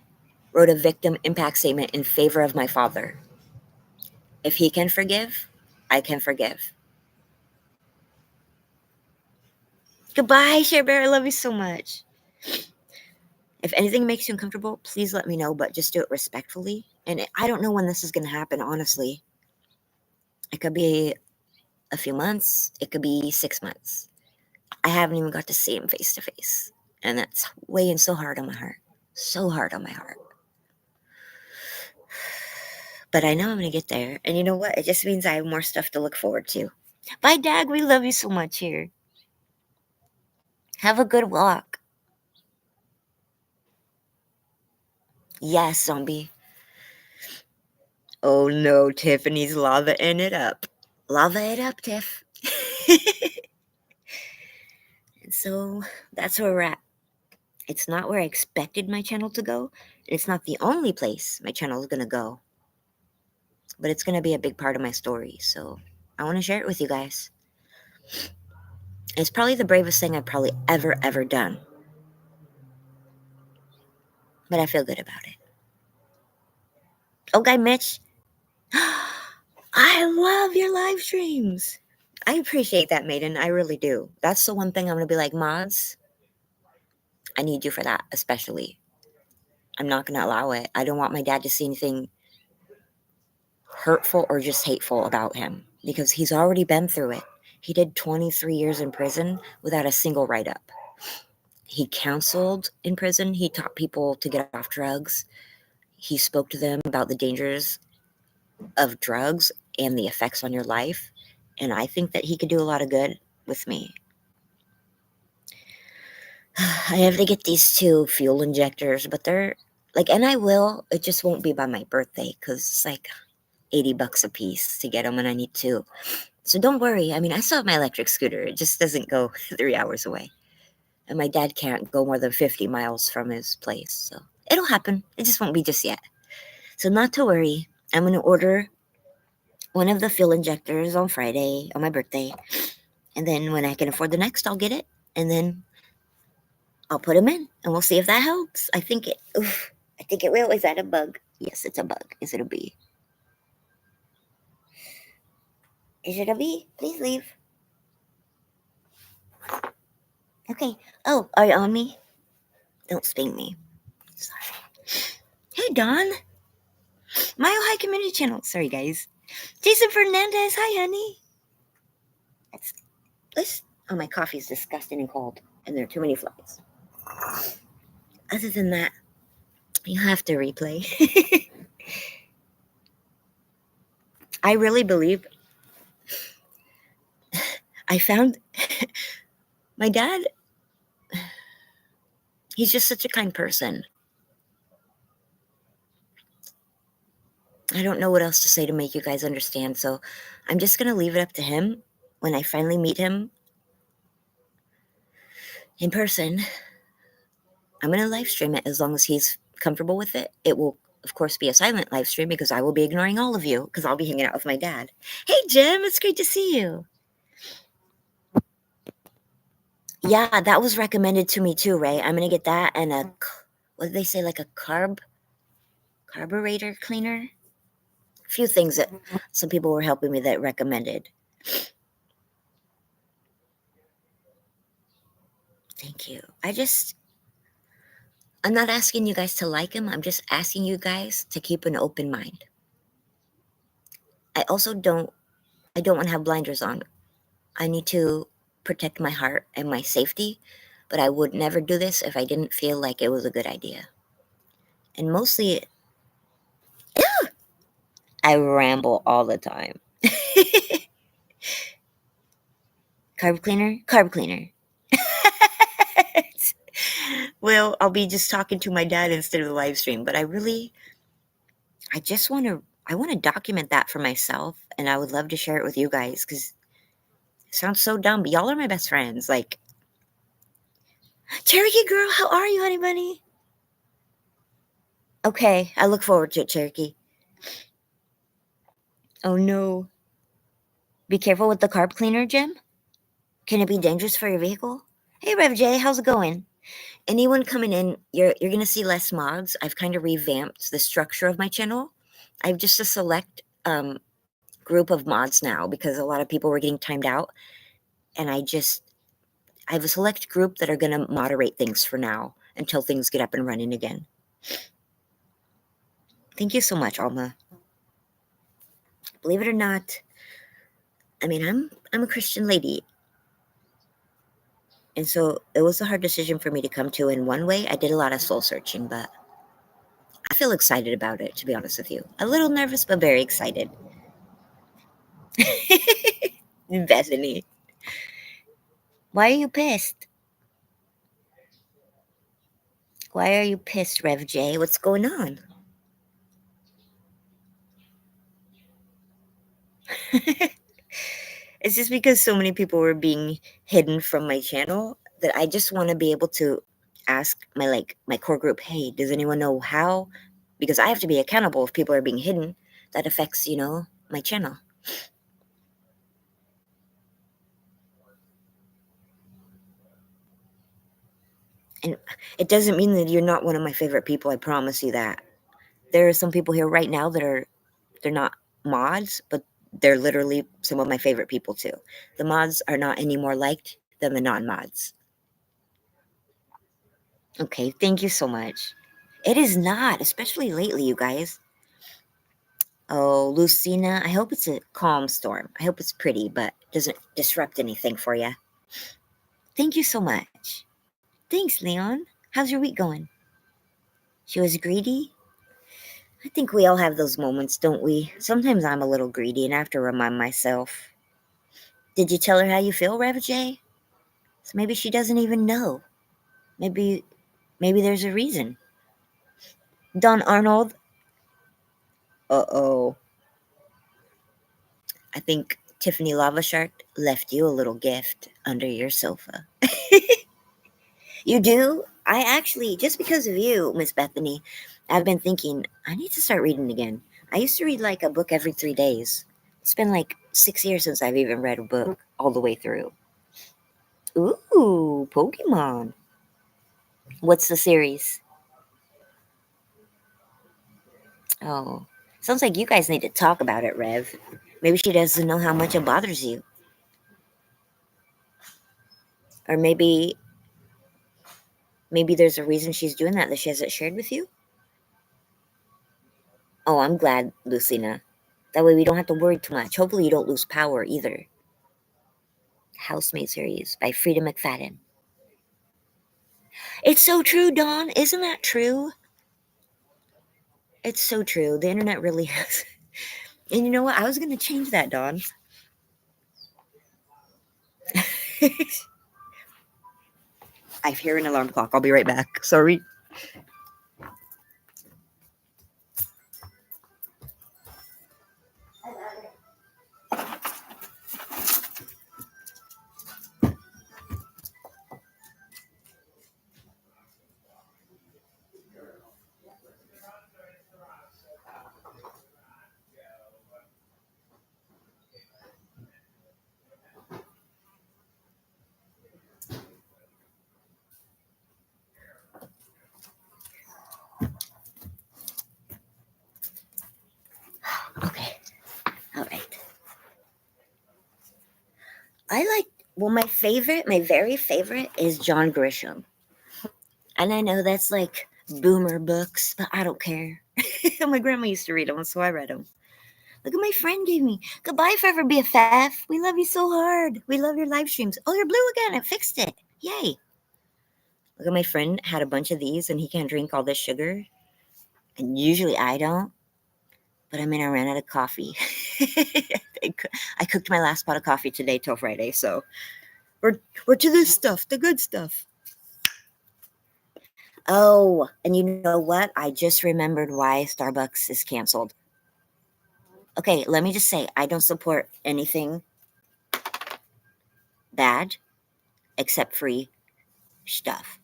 wrote a victim impact statement in favor of my father. If he can forgive, I can forgive. Goodbye, Share Bear. I love you so much. If anything makes you uncomfortable, please let me know, but just do it respectfully. And I don't know when this is going to happen, honestly. It could be a few months, it could be 6 months. I haven't even got to see him face to face. And that's weighing so hard on my heart. So hard on my heart. But I know I'm going to get there. And you know what? It just means I have more stuff to look forward to. Bye, Dag. We love you so much here. Have a good walk. Yes, zombie. Oh no, Tiffany's lava-ing it up. Lava it up, Tiff. And so that's where we're at. It's not where I expected my channel to go. It's not the only place my channel is going to go. But it's going to be a big part of my story. So I want to share it with you guys. It's probably the bravest thing I've probably ever done. But I feel good about it. Oh, Guy Mitch. I love your live streams. I appreciate that, Maiden. I really do. That's the one thing I'm going to be like, mods, I need you for that, especially. I'm not going to allow it. I don't want my dad to see anything hurtful or just hateful about him because he's already been through it. He did 23 years in prison without a single write-up. He counseled in prison. He taught people to get off drugs. He spoke to them about the dangers of drugs and the effects on your life. And I think that he could do a lot of good with me. I have to get these 2 fuel injectors, but they're like, and I will, it just won't be by my birthday because it's like $80 a piece to get them and I need 2. So don't worry. I mean, I still have my electric scooter. It just doesn't go 3 hours away. And my dad can't go more than 50 miles from his place. So it'll happen. It just won't be just yet. So not to worry. I'm going to order one of the fuel injectors on Friday, on my birthday. And then when I can afford the next, I'll get it. And then I'll put them in. And we'll see if that helps. I think it will. Is that a bug? Yes, it's a bug. Is it a bee? Is it a bee? Please leave. Okay. Oh, are you on me? Don't sting me. Sorry. Hey, Don. Mile High Community Channel. Sorry, guys. Jason Fernandez. Hi, honey. Oh, my coffee's disgusting and cold, and there are too many flies. Other than that, you have to replay. I really believe I found my dad. He's just such a kind person. I don't know what else to say to make you guys understand, so I'm just going to leave it up to him when I finally meet him in person. I'm going to live stream it as long as he's comfortable with it. It will, of course, be a silent live stream because I will be ignoring all of you because I'll be hanging out with my dad. Hey, Jim, it's great to see you. Yeah, that was recommended to me too, Ray. I'm going to get that and what did they say, like a carburetor cleaner? A few things that some people were helping me that recommended. Thank you. I'm not asking you guys to like him. I'm just asking you guys to keep an open mind. I don't want to have blinders on. I need to protect my heart and my safety, but I would never do this if I didn't feel like it was a good idea. And mostly, I ramble all the time. Carb cleaner. Well, I'll be just talking to my dad instead of the live stream, but I want to document that for myself, and I would love to share it with you guys because it sounds so dumb, but y'all are my best friends. Like, Cherokee girl, how are you, honey bunny? Okay, I look forward to it, Cherokee. Oh no. Be careful with the carb cleaner, Jim. Can it be dangerous for your vehicle? Hey, Rev J, how's it going? Anyone coming in, you're going to see less mods. I've kind of revamped the structure of my channel. I have just a select group of mods now because a lot of people were getting timed out. And I have a select group that are going to moderate things for now. until things get up and running again. Thank you so much, Alma. Believe it or not, I mean, I'm a Christian lady, and so it was a hard decision for me to come to. In one way, I did a lot of soul searching, but I feel excited about it, to be honest with you. A little nervous, but very excited. Bethany, why are you pissed? Why are you pissed, Rev J? What's going on? It's just because so many people were being hidden from my channel that I just want to be able to ask my core group, hey, does anyone know how? Because I have to be accountable if people are being hidden. That affects, my channel. And it doesn't mean that you're not one of my favorite people. I promise you that. There are some people here right now they're not mods, but they're literally some of my favorite people too. The mods are not any more liked than the non-mods. Okay, thank you so much. It is not, especially lately, you guys. Oh, Lucina, I hope it's a calm storm. I hope it's pretty, but doesn't disrupt anything for you. Thank you so much. Thanks, Leon. How's your week going? She was greedy? I think we all have those moments, don't we? Sometimes I'm a little greedy and I have to remind myself. Did you tell her how you feel, Rev J? So maybe she doesn't even know. Maybe there's a reason. Don Arnold? Uh-oh. I think Tiffany Lava Shark left you a little gift under your sofa. You do? I actually, just because of you, Miss Bethany, I've been thinking, I need to start reading again. I used to read like a book every 3 days. It's been like 6 years since I've even read a book all the way through. Ooh, Pokemon. What's the series? Oh, sounds like you guys need to talk about it, Rev. Maybe she doesn't know how much it bothers you. Or maybe there's a reason she's doing that she hasn't shared with you. Oh, I'm glad, Lucina. That way we don't have to worry too much. Hopefully you don't lose power either. Housemaid series by Frida McFadden. It's so true, Dawn. Isn't that true? It's so true. The internet really has. And you know what? I was going to change that, Dawn. I hear an alarm clock. I'll be right back. Sorry. Okay. All right. My very favorite is John Grisham. And I know that's like boomer books, but I don't care. My grandma used to read them, so I read them. Look at my friend gave me. Goodbye, forever BFF. We love you so hard. We love your live streams. Oh, you're blue again. I fixed it. Yay. Look at my friend had a bunch of these and he can't drink all this sugar. And usually I don't. But I ran out of coffee. I cooked my last pot of coffee today till Friday, so we're to this stuff, the good stuff. Oh, and you know what? I just remembered why Starbucks is canceled. Okay, let me just say, I don't support anything bad except free stuff.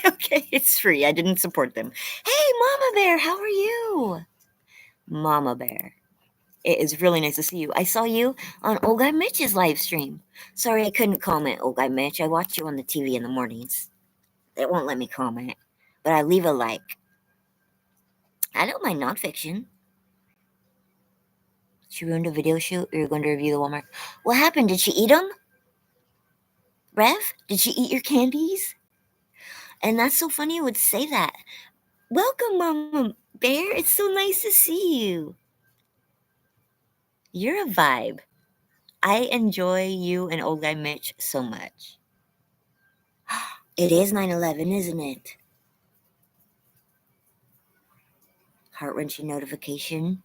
Okay, it's free. I didn't support them. Hey, Mama Bear, how are you? Mama Bear. It is really nice to see you. I saw you on Old Guy Mitch's live stream. Sorry I couldn't comment, Old Guy Mitch. I watch you on the TV in the mornings. It won't let me comment, but I leave a like. I don't mind nonfiction. She ruined a video shoot. You're going to review the Walmart. What happened? Did she eat them? Rev, did she eat your candies? And that's so funny you would say that. Welcome, Mama Bear. It's so nice to see you. You're a vibe. I enjoy you and old guy Mitch so much. It is 9/11, isn't it? Heart-wrenching notification.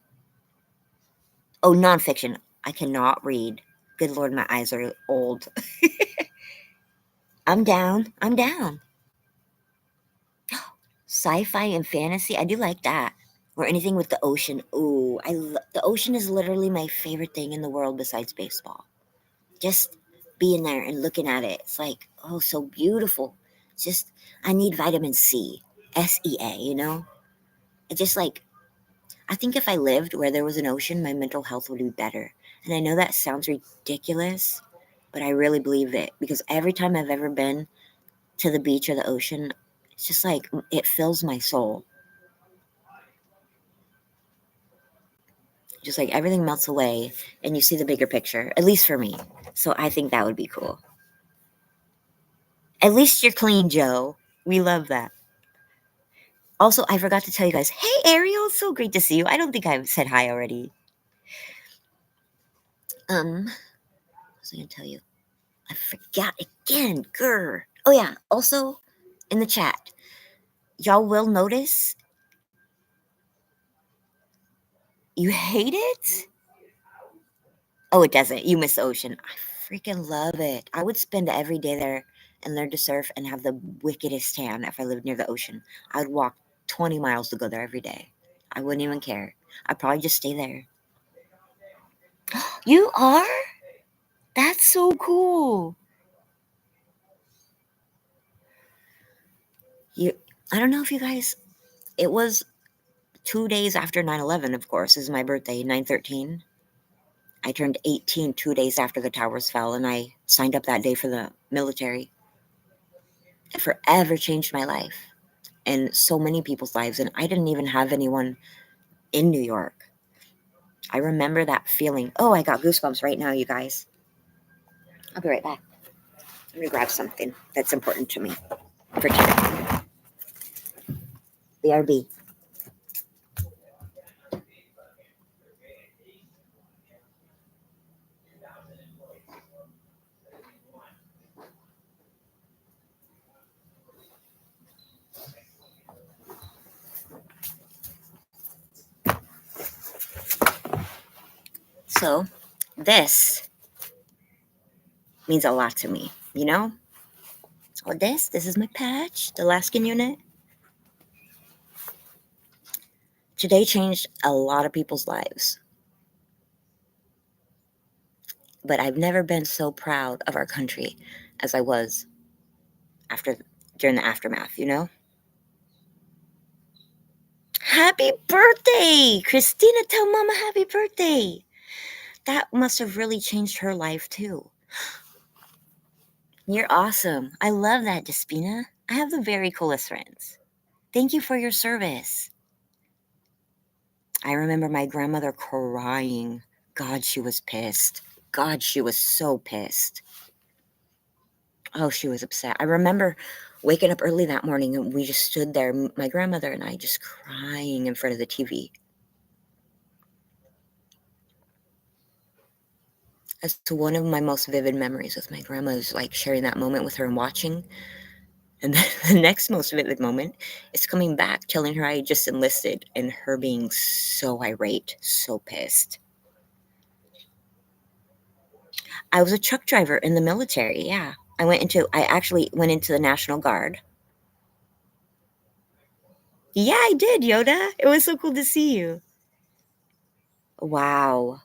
Oh, nonfiction. I cannot read. Good Lord, my eyes are old. I'm down. I'm down. Sci-fi and fantasy. I do like that. Or anything with the ocean. Ooh, the ocean is literally my favorite thing in the world besides baseball. Just being there and looking at it. It's like, oh, so beautiful. It's just, I need vitamin C. SEA, you know? It's just like, I think if I lived where there was an ocean, my mental health would be better. And I know that sounds ridiculous, but I really believe it because every time I've ever been to the beach or the ocean, it's just like it fills my soul. Just like everything melts away and you see the bigger picture, at least for me. So I think that would be cool. At least you're clean, Joe. We love that. Also, I forgot to tell you guys, hey Ariel, so great to see you. I don't think I've said hi already. What was I gonna tell you? I forgot again, grr. Oh yeah, also in the chat, y'all will notice you hate it? Oh, it doesn't. You miss the ocean. I freaking love it. I would spend every day there and learn to surf and have the wickedest tan if I lived near the ocean. I would walk 20 miles to go there every day. I wouldn't even care. I'd probably just stay there. You are? That's so cool. I don't know if you guys, it was 2 days after 9/11, of course, is my birthday, 9/13. I turned 18 2 days after the towers fell, and I signed up that day for the military. It forever changed my life and so many people's lives, and I didn't even have anyone in New York. I remember that feeling. Oh, I got goosebumps right now, you guys. I'll be right back. I'm gonna grab something that's important to me for today. BRB. So, this means a lot to me, you know? Oh, this is my patch, the Alaskan unit. Today changed a lot of people's lives. But I've never been so proud of our country as I was during the aftermath, you know? Happy birthday! Christina, tell Mama happy birthday! That must have really changed her life too. You're awesome. I love that, Despina. I have the very coolest friends. Thank you for your service. I remember my grandmother crying. God, she was pissed. God, she was so pissed. Oh, she was upset. I remember waking up early that morning and we just stood there, my grandmother and I, just crying in front of the TV. As to one of my most vivid memories with my grandma is like sharing that moment with her and watching. And then the next most vivid moment is coming back, telling her I just enlisted, and her being so irate, so pissed. I was a truck driver in the military, yeah. I actually went into the National Guard. Yeah, I did, Yoda. It was so cool to see you. Wow.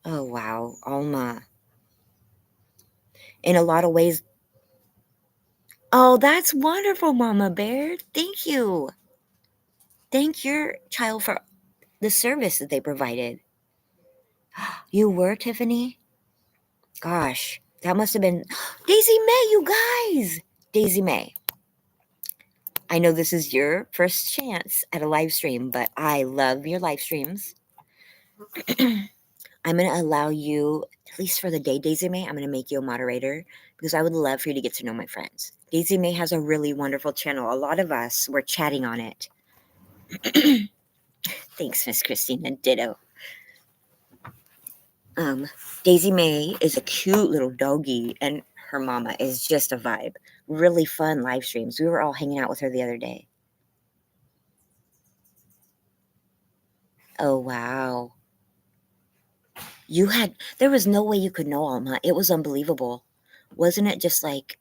Oh, wow, Alma. In a lot of ways. Oh, that's wonderful, Mama Bear. Thank you. Thank your child for the service that they provided. You were, Tiffany? Gosh, that must have been Daisy May, you guys. Daisy May. I know this is your first chance at a live stream, but I love your live streams. I'm going to allow you, at least for the day, Daisy May, I'm going to make you a moderator because I would love for you to get to know my friends. Daisy May has a really wonderful channel. A lot of us were chatting on it. Thanks, Miss Christina. Ditto. Daisy May is a cute little doggy, and her mama is just a vibe. Really fun live streams. We were all hanging out with her the other day. Oh, wow. There was no way you could know Alma. It was unbelievable. Wasn't it just like,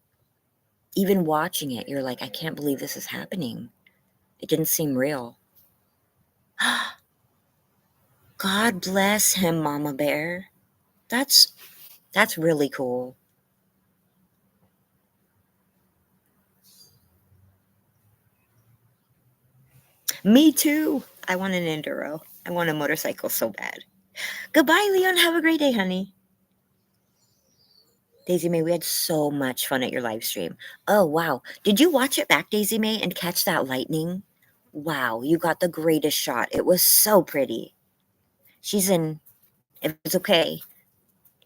even watching it, you're like, I can't believe this is happening. It didn't seem real. God bless him, Mama Bear. That's really cool. Me too. I want an Enduro. I want a motorcycle so bad. Goodbye, Leon. Have a great day, honey. Daisy May, we had so much fun at your live stream. Oh, wow. Did you watch it back, Daisy May, and catch that lightning? Wow, you got the greatest shot. It was so pretty. She's in, if it's okay,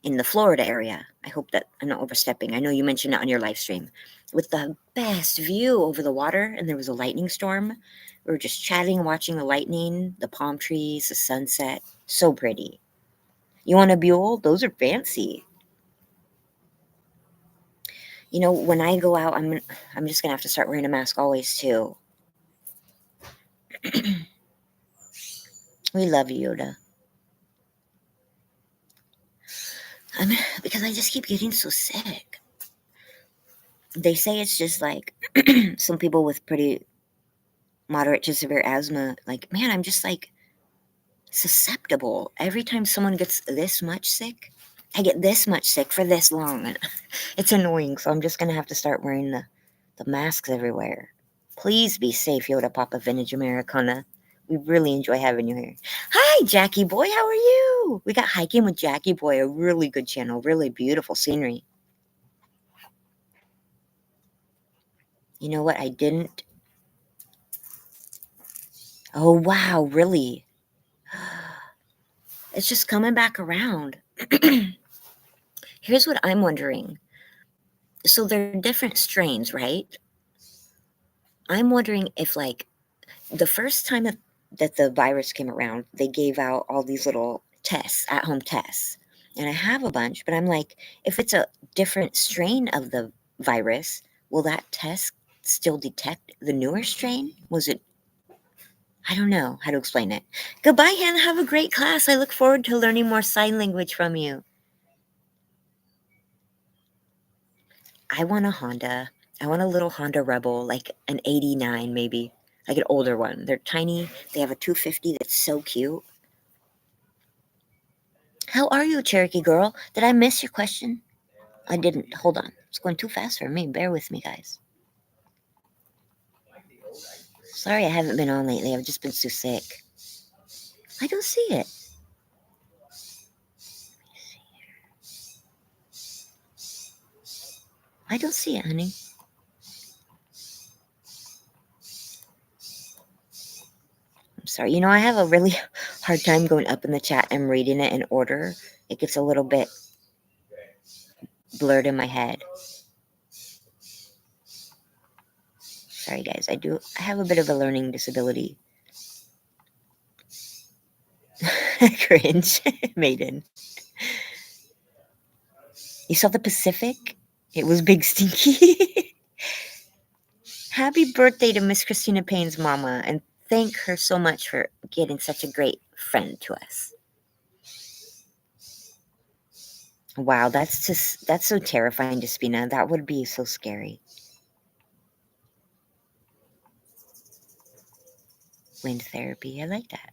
in the Florida area. I hope that I'm not overstepping. I know you mentioned it on your live stream. With the best view over the water, and there was a lightning storm. We were just chatting, watching the lightning, the palm trees, the sunset. So pretty. You want a Buell? Those are fancy. You know, when I go out, I'm just gonna have to start wearing a mask always too. We love you, Yoda. Because I just keep getting so sick. They say it's just like some people with pretty moderate to severe asthma. Like, man, I'm just like susceptible. Every time someone gets this much sick, I get this much sick for this long. It's annoying, so I'm just gonna have to start wearing the masks everywhere. Please be safe, Yoda Papa Vintage Americana. We really enjoy having you here. Hi, Jackie Boy. How are you? We got Hiking with Jackie Boy, a really good channel, really beautiful scenery. You know what? I didn't. Oh, wow, really? It's just coming back around. Here's what I'm wondering. So there are different strains, right? I'm wondering if, like, the first time that the virus came around, they gave out all these little tests, at home tests. And I have a bunch, but I'm like, if it's a different strain of the virus, will that test still detect the newer strain? Was it? I don't know how to explain it. Goodbye, Hannah. Have a great class. I look forward to learning more sign language from you. I want a Honda. I want a little Honda Rebel, like an 89 maybe, like an older one. They're tiny. They have a 250 that's so cute. How are you, Cherokee girl? Did I miss your question? I didn't. Hold on. It's going too fast for me. Bear with me, guys. Sorry I haven't been on lately. I've just been so sick. I don't see it. I don't see it, honey. I'm sorry. You know, I have a really hard time going up in the chat and reading it in order. It gets a little bit blurred in my head. Sorry, guys. I have a bit of a learning disability. Cringe. Maiden. You saw the Pacific? It was Big Stinky. Happy birthday to Miss Christina Payne's mama, and thank her so much for getting such a great friend to us. Wow, that's so terrifying, Despina. That would be so scary. Wind therapy, I like that.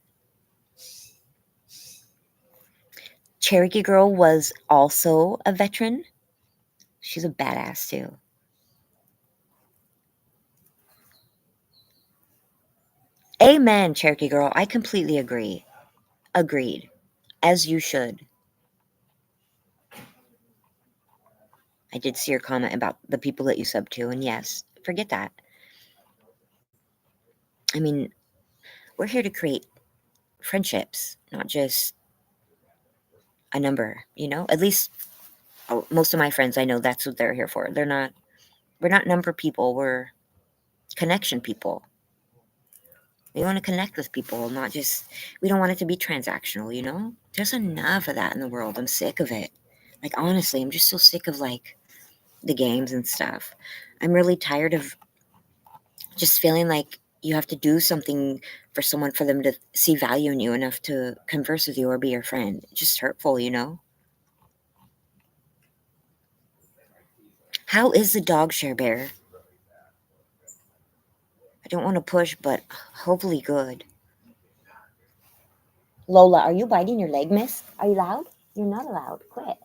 Cherokee Girl was also a veteran. She's a badass too. Amen, Cherokee Girl. I completely agree. Agreed. As you should. I did see your comment about the people that you sub to, and yes, forget that. I mean, we're here to create friendships, not just a number, you know? At least Oh, most of my friends, I know that's what they're here for. We're not number people, we're connection people. We want to connect with people, not just, we don't want it to be transactional, you know? There's enough of that in the world. I'm sick of it. Like, honestly, I'm just so sick of, like, the games and stuff. I'm really tired of just feeling like you have to do something for someone for them to see value in you enough to converse with you or be your friend. It's just hurtful, you know? How is the dog share bear? I don't want to push, but hopefully good. Lola, are you biting your leg, miss? Are you loud? You're not allowed. Quit.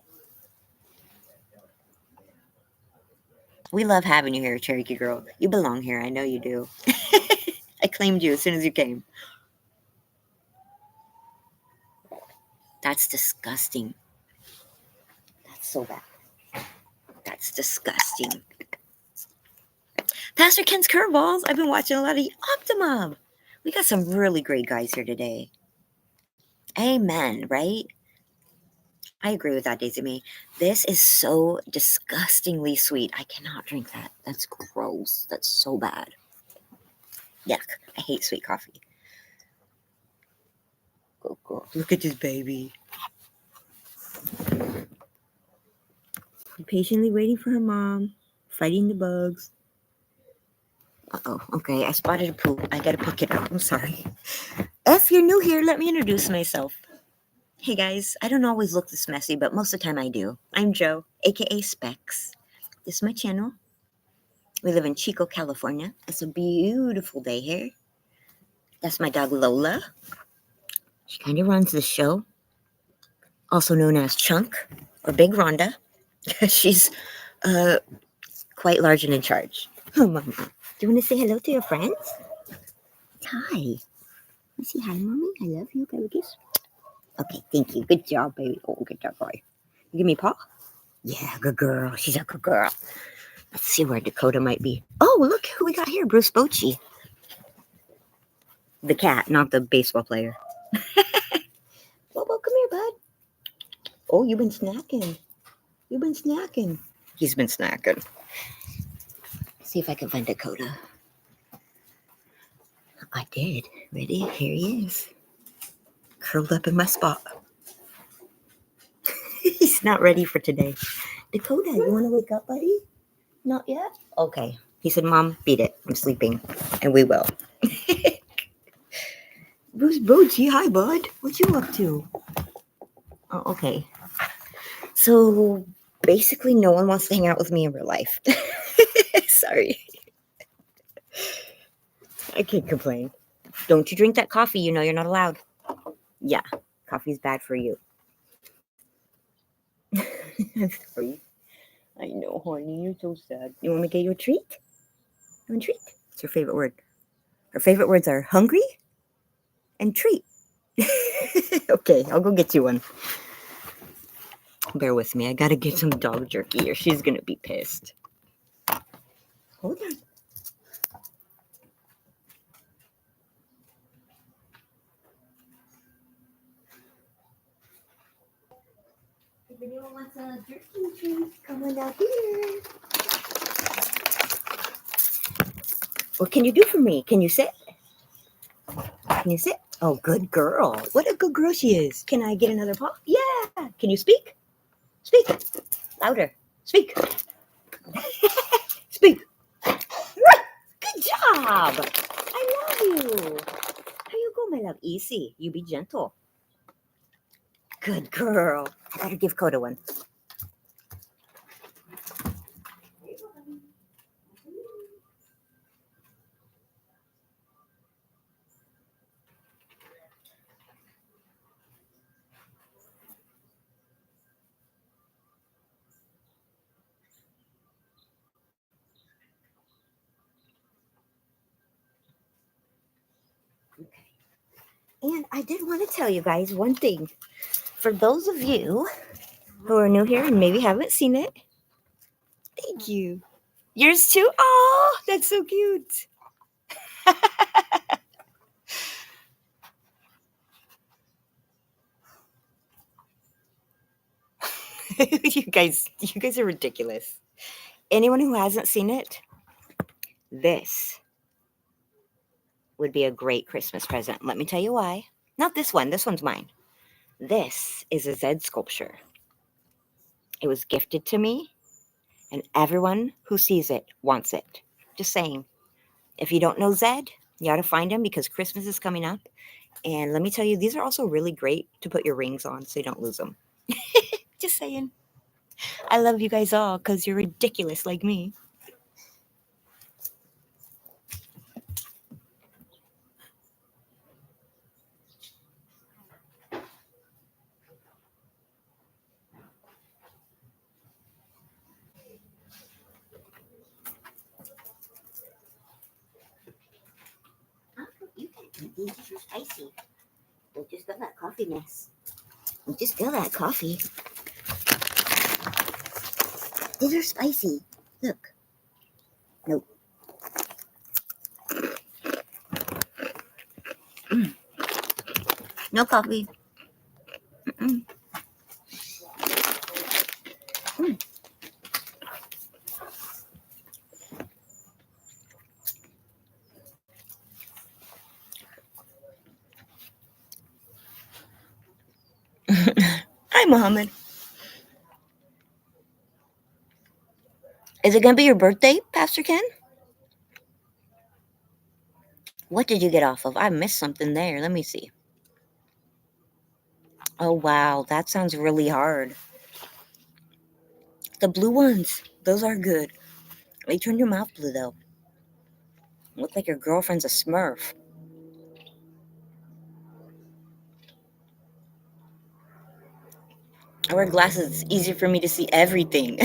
We love having you here, Cherokee girl. You belong here. I know you do. I claimed you as soon as you came. That's disgusting. That's so bad. That's disgusting. Pastor Ken's Curveballs. I've been watching a lot of Optimum. We got some really great guys here today. Amen, right? I agree with that, Daisy May. This is so disgustingly sweet. I cannot drink that. That's gross. That's so bad. Yuck. I hate sweet coffee. Go, girl. Look at this baby. Patiently waiting for her mom, fighting the bugs. Uh-oh. Okay, I spotted a poop. I gotta pick it up. I'm sorry. If you're new here, let me introduce myself. Hey guys, I don't always look this messy, but most of the time I do. I'm Joe, aka Specs. This is my channel. We live in Chico, California. It's a beautiful day here. That's my dog Lola. She kind of runs the show, also known as Chunk or Big Rhonda. She's quite large and in charge. Oh, Mama. Do you want to say hello to your friends? Hi. You say hi, Mommy? I love you. Can we kiss? Okay, thank you. Good job, baby. Oh, good job, boy. You give me a paw? Yeah, good girl. She's a good girl. Let's see where Dakota might be. Oh, look who we got here. Bruce Bochy. The cat, not the baseball player. Bobo, come here, bud. Oh, you've been snacking. You've been snacking. He's been snacking. See if I can find Dakota. I did. Ready? Here he is. Curled up in my spot. He's not ready for today. Dakota, you want to wake up, buddy? Not yet? Okay. He said, Mom, beat it. I'm sleeping. And we will. Bruce Bochy, hi, bud. What you up to? Oh, okay. So basically, no one wants to hang out with me in real life. Sorry. I can't complain. Don't you drink that coffee. You know you're not allowed. Yeah, coffee's bad for you. I'm sorry. I know, honey. You're so sad. You want me to get you a treat? You want a treat? What's your favorite word? Her favorite words are hungry and treat. Okay, I'll go get you one. Bear with me. I gotta get some dog jerky or she's gonna be pissed. Hold on. If anyone wants a jerky treat, come on out here. What can you do for me? Can you sit? Can you sit? Oh, good girl. What a good girl she is. Can I get another paw? Yeah. Can you speak? Speak. Louder. Speak. Speak. Good job. I love you. How you go, my love? Easy. You be gentle. Good girl. I gotta give Coda one. Okay. And I did want to tell you guys one thing. For those of you who are new here and maybe haven't seen it, thank you. Yours too? Oh, that's so cute. You guys are ridiculous. Anyone who hasn't seen it, this would be a great Christmas present. Let me tell you why. Not this one. This one's mine. This is a Zed sculpture. It was gifted to me, and everyone who sees it wants it. Just saying. If you don't know Zed, you ought to find him because Christmas is coming up. And let me tell you, these are also really great to put your rings on so you don't lose them. Just saying. I love you guys all because you're ridiculous like me. You can eat these. These are spicy. Don't just spill that coffee mess. Don't just spill that coffee. These are spicy. Look. Nope. No coffee. Mm-mm. Mm. Hi, Mohammed. Is it going to be your birthday, Pastor Ken? What did you get off of? I missed something there. Let me see. Oh, wow. That sounds really hard. The blue ones. Those are good. They turn your mouth blue, though. Look like your girlfriend's a smurf. I wear glasses. It's easier for me to see everything.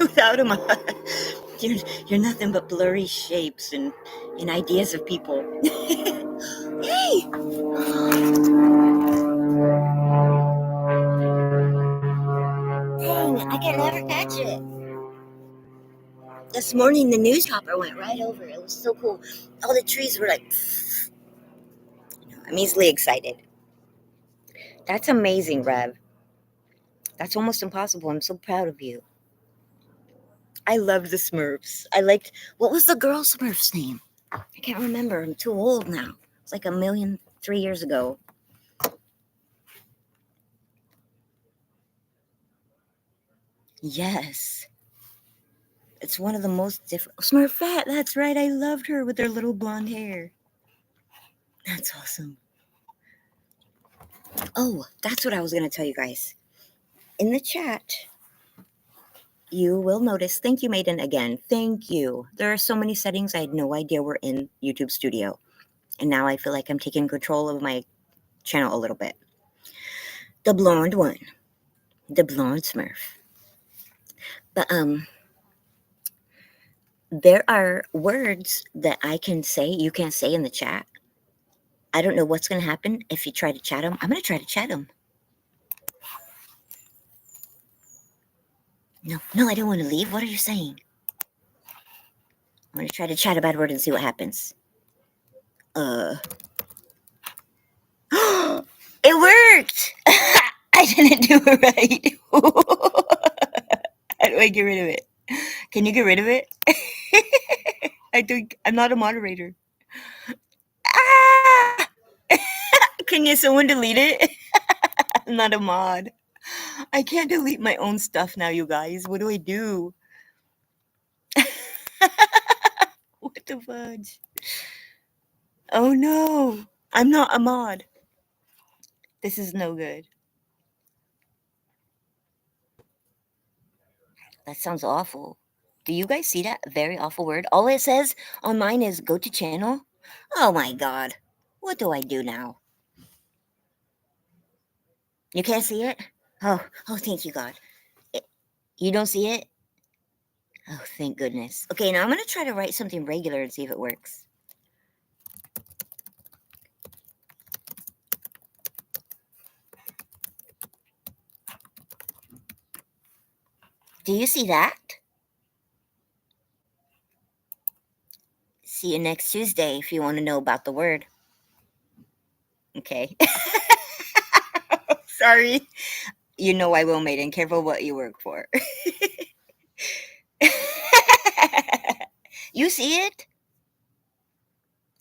Without them, you're nothing but blurry shapes and ideas of people. Hey! Dang, I can never catch it. This morning, the news hopper went right over. It was so cool. All the trees were like, I'm easily excited. That's amazing, Rev. That's almost impossible. I'm so proud of you. I love the Smurfs. I liked, what was the girl Smurf's name? I can't remember. I'm too old now. It's like 3 years ago. Yes. It's one of the most different. Smurfette, that's right. I loved her with her little blonde hair. That's awesome. Oh, that's what I was going to tell you guys. In the chat, you will notice, thank you, Maiden, again. Thank you. There are so many settings I had no idea were in YouTube Studio. And now I feel like I'm taking control of my channel a little bit. The blonde one. The blonde Smurf. But, there are words that I can say you can't say in the chat. I don't know what's going to happen if you try to chat them. I'm going to try to chat them. No, I don't want to leave. What are you saying? I'm going to try to chat a bad word and see what happens. It worked! I didn't do it right. How do I get rid of it? Can you get rid of it? I think I'm not a moderator. Ah! Can someone delete it? I'm not a mod. I can't delete my own stuff now, you guys. What do I do? What the fudge? Oh no, I'm not a mod. This is no good. That sounds awful. Do you guys see that very awful word? All it says on mine is go to channel. Oh my god. What do I do now? You can't see it? Oh, thank you, God. You don't see it? Oh, thank goodness. Okay, now I'm going to try to write something regular and see if it works. Do you see that? See you next Tuesday if you want to know about the word. Okay. Sorry. You know I will, Maiden. Careful what you work for. You see it?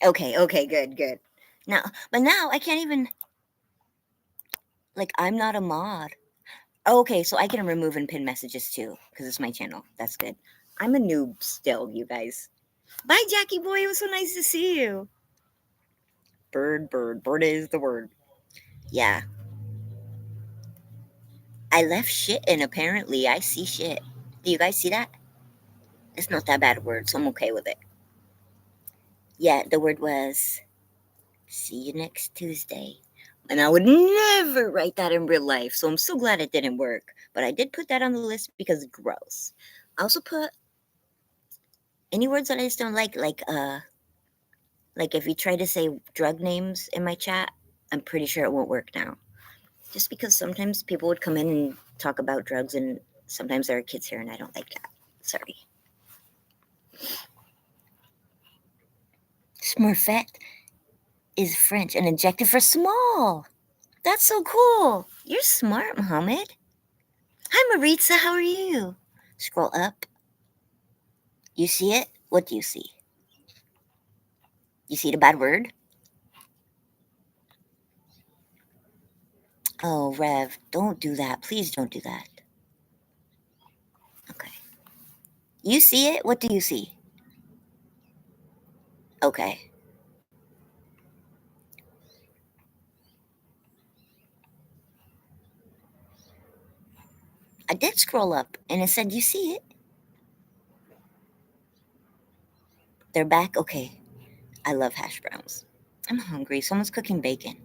Okay, okay, good, good. Now, but now I can't even, like, I'm not a mod. Okay, so I can remove and pin messages too, because it's my channel. That's good. I'm a noob still, you guys. Bye, Jackie boy. It was so nice to see you. Bird, bird, bird is the word. Yeah. I left shit in, apparently. I see shit. Do you guys see that? It's not that bad a word, so I'm okay with it. Yeah, the word was, see you next Tuesday. And I would never write that in real life, so I'm so glad it didn't work. But I did put that on the list because it's gross. I also put any words that I just don't like if you try to say drug names in my chat, I'm pretty sure it won't work now. Just because sometimes people would come in and talk about drugs, and sometimes there are kids here, and I don't like that. Sorry. Smurfette is French, an adjective for small. That's so cool. You're smart, Mohammed. Hi, Maritza. How are you? Scroll up. You see it? What do you see? You see the bad word? Oh, Rev, don't do that. Please don't do that. Okay. You see it? What do you see? Okay. I did scroll up and it said, you see it? They're back? Okay. I love hash browns. I'm hungry. Someone's cooking bacon.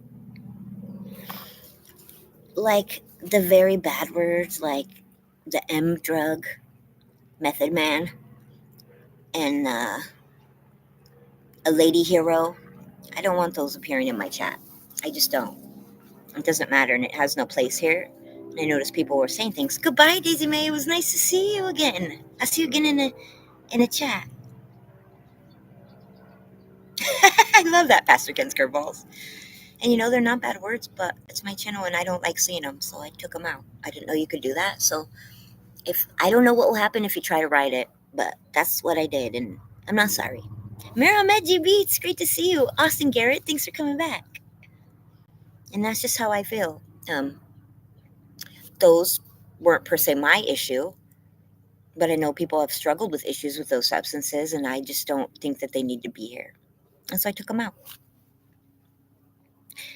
Like the very bad words, like the M drug, Method Man, and a lady hero. I don't want those appearing in my chat. I just don't. It doesn't matter, and it has no place here. And I noticed people were saying things. Goodbye, Daisy May. It was nice to see you again. I'll see you again in a chat. I love that, Pastor Ken's curveballs. And you know, they're not bad words, but it's my channel and I don't like seeing them, so I took them out. I didn't know you could do that, so if I don't know what will happen if you try to write it, but that's what I did, and I'm not sorry. Miramed GB, it's great to see you. Austin Garrett, thanks for coming back. And that's just how I feel. Those weren't per se my issue, but I know people have struggled with issues with those substances, and I just don't think that they need to be here. And so I took them out.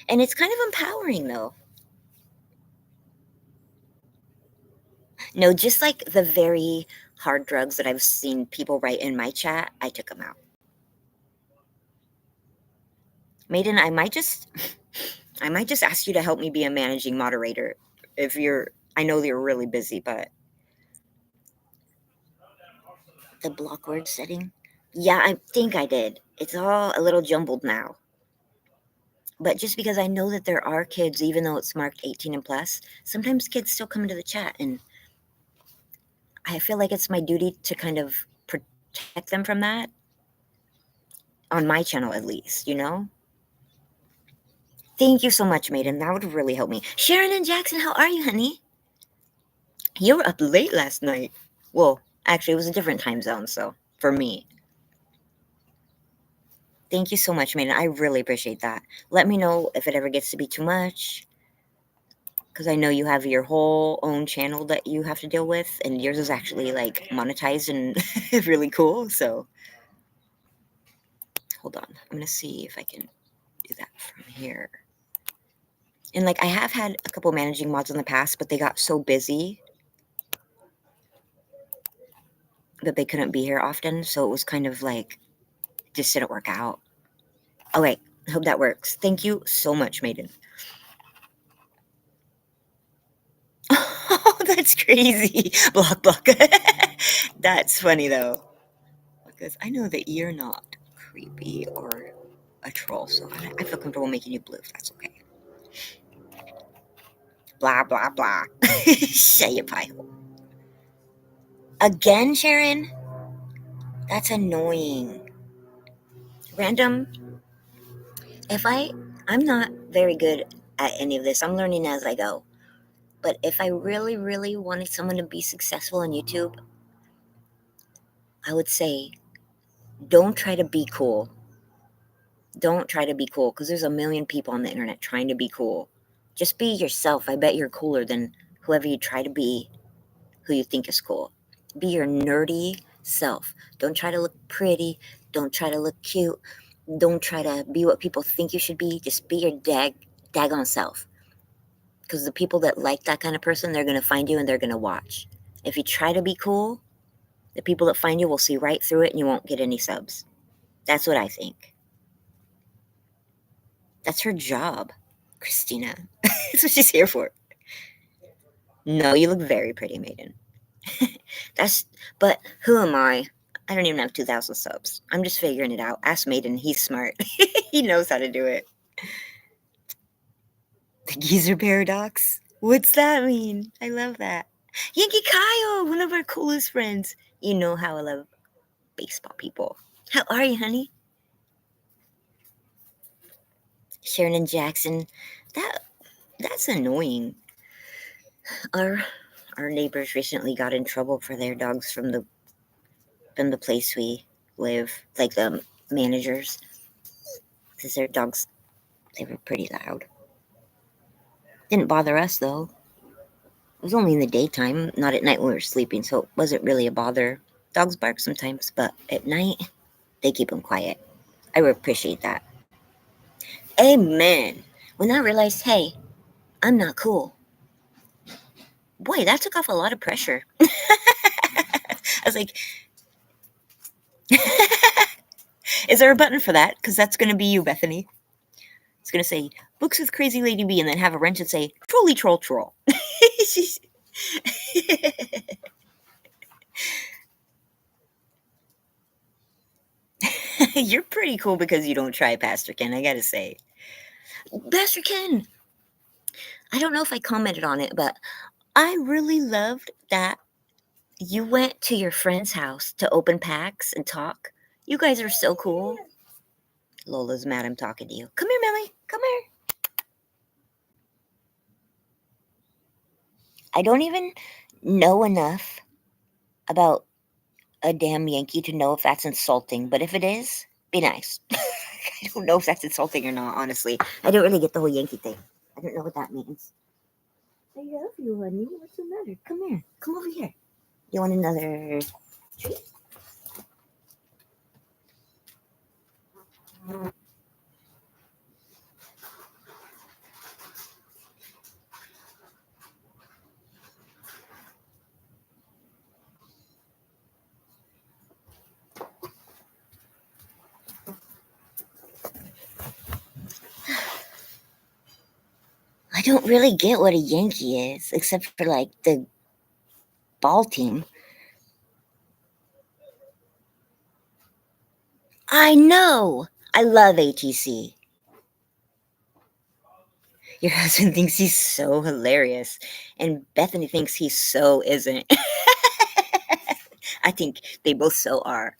And it's kind of empowering, though. No, just like the very hard drugs that I've seen people write in my chat, I took them out. Maiden, I might just ask you to help me be a managing moderator if you're, I know you're really busy, but the block word setting? Yeah, I think I did. It's all a little jumbled now. But just because I know that there are kids, even though it's marked 18 and plus, sometimes kids still come into the chat, and I feel like it's my duty to kind of protect them from that, on my channel at least, you know? Thank you so much, Maiden. That would really help me. Sharon and Jackson, how are you, honey? You were up late last night. Well, actually, it was a different time zone, so for me. Thank you so much, Maiden. I really appreciate that. Let me know if it ever gets to be too much, because I know you have your whole own channel that you have to deal with, and yours is actually like monetized and really cool. So hold on, I'm gonna see if I can do that from here. And like I have had a couple managing mods in the past, but they got so busy that they couldn't be here often. So it was kind of like just didn't work out. Oh wait, I hope that works. Thank you so much, Maiden. Oh, that's crazy. Block, block. That's funny though, because I know that you're not creepy or a troll, so I feel comfortable making you blue if that's okay. Blah, blah, blah. Say your pie hole. Again, Sharon? That's annoying. Random. I'm not very good at any of this. I'm learning as I go. But if I really, really wanted someone to be successful on YouTube, I would say don't try to be cool. Don't try to be cool because there's a million people on the internet trying to be cool. Just be yourself. I bet you're cooler than whoever you try to be, who you think is cool. Be your nerdy self. Don't try to look pretty. Don't try to look cute. Don't try to be what people think you should be. Just be your daggone self. Because the people that like that kind of person, they're going to find you and they're going to watch. If you try to be cool, the people that find you will see right through it and you won't get any subs. That's what I think. That's her job, Christina. That's what she's here for. No, you look very pretty, Maiden. But who am I? I don't even have 2,000 subs. I'm just figuring it out. Ask Maiden. He's smart. He knows how to do it. The geezer paradox? What's that mean? I love that. Yankee Kyle, one of our coolest friends. You know how I love baseball people. How are you, honey? Sharon and Jackson. That's annoying. Our neighbors recently got in trouble for their dogs from the place we live, like the managers, because their dogs, they were pretty loud. Didn't bother us though. It was only in the daytime, not at night when we were sleeping, so it wasn't really a bother. Dogs bark sometimes, but at night they keep them quiet. I would appreciate that. Amen. When I realized, hey, I'm not cool. Boy, that took off a lot of pressure. I was like, is there a button for that? Because that's going to be you, Bethany. It's going to say, Books with Crazy Lady B, and then have a wrench and say, Trolly Troll Troll. You're pretty cool because you don't try, Pastor Ken, I gotta say. Pastor Ken! I don't know if I commented on it, but I really loved that you went to your friend's house to open packs and talk. You guys are so cool. Lola's mad I'm talking to you. Come here, Millie. Come here. I don't even know enough about a damn Yankee to know if that's insulting, but if it is, be nice. I don't know if that's insulting or not, honestly. I don't really get the whole Yankee thing. I don't know what that means. I love you, honey. What's the matter? Come here. Come over here. You want another treat? I don't really get what a Yankee is, except for like the ball team. I know! I love ATC. Your husband thinks he's so hilarious, and Bethany thinks he so isn't. I think they both so are.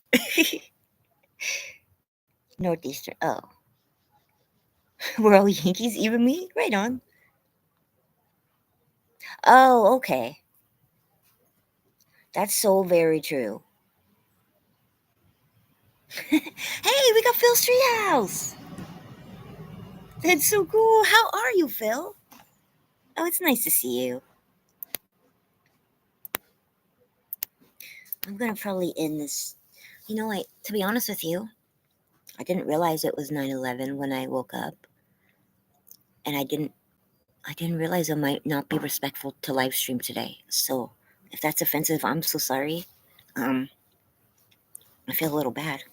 Northeastern. Oh. We're all Yankees, even me? Right on. Oh, okay. That's so very true. Hey, we got Phil's treehouse. That's so cool. How are you, Phil? Oh, it's nice to see you. I'm gonna probably end this. You know, to be honest with you, I didn't realize it was 9/11 when I woke up, and I didn't realize I might not be respectful to live stream today. So, if that's offensive, I'm so sorry. I feel a little bad.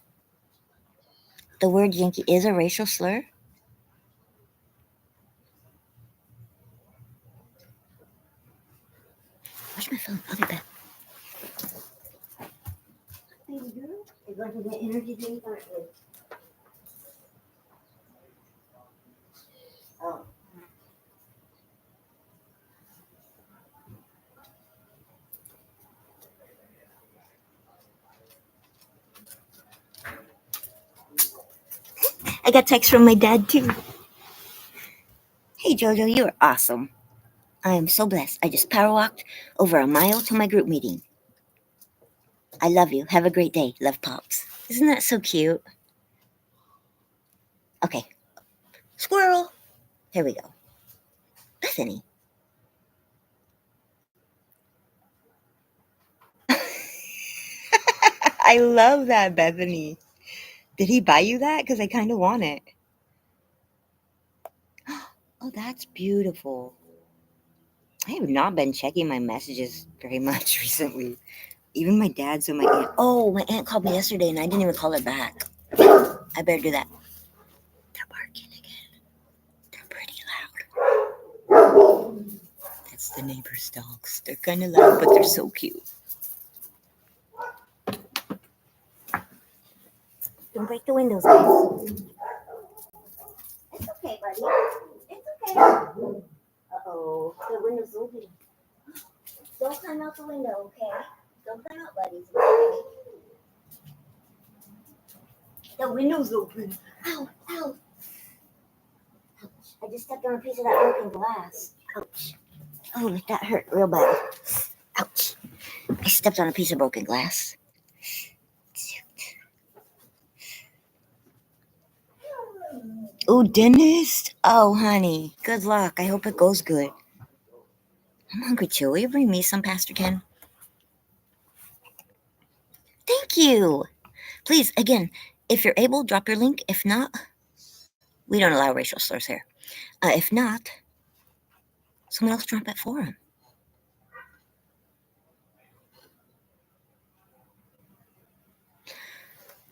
The word Yankee is a racial slur. Where's my phone? I'll be back. Baby girl, you're going to get energy drink, aren't you? Oh. I got text from my dad too. Hey Jojo, you are awesome. I am so blessed. I just power walked over a mile to my group meeting. I love you. Have a great day. Love, Pops. Isn't that so cute? Okay. Squirrel. Here we go. Bethany. I love that, Bethany. Did he buy you that? Because I kind of want it. Oh, that's beautiful. I have not been checking my messages very much recently. Even my dad's and my aunt. Oh, my aunt called me yesterday and I didn't even call her back. I better do that. They're barking again. They're pretty loud. That's the neighbor's dogs. They're kind of loud, but they're so cute. Don't break the windows, guys. It's okay, buddy. It's okay. Uh-oh. The window's open. Don't climb out the window, okay? Don't climb out, buddies. Okay? The window's open. Ow, ow. Ouch. I just stepped on a piece of that broken glass. Ouch. Oh, that hurt real bad. Ouch. I stepped on a piece of broken glass. Oh, dentist? Oh, honey. Good luck. I hope it goes good. I'm hungry too. Will you bring me some, Pastor Ken? Thank you. Please, again, if you're able, drop your link. If not, we don't allow racial slurs here. If not, someone else drop it for him.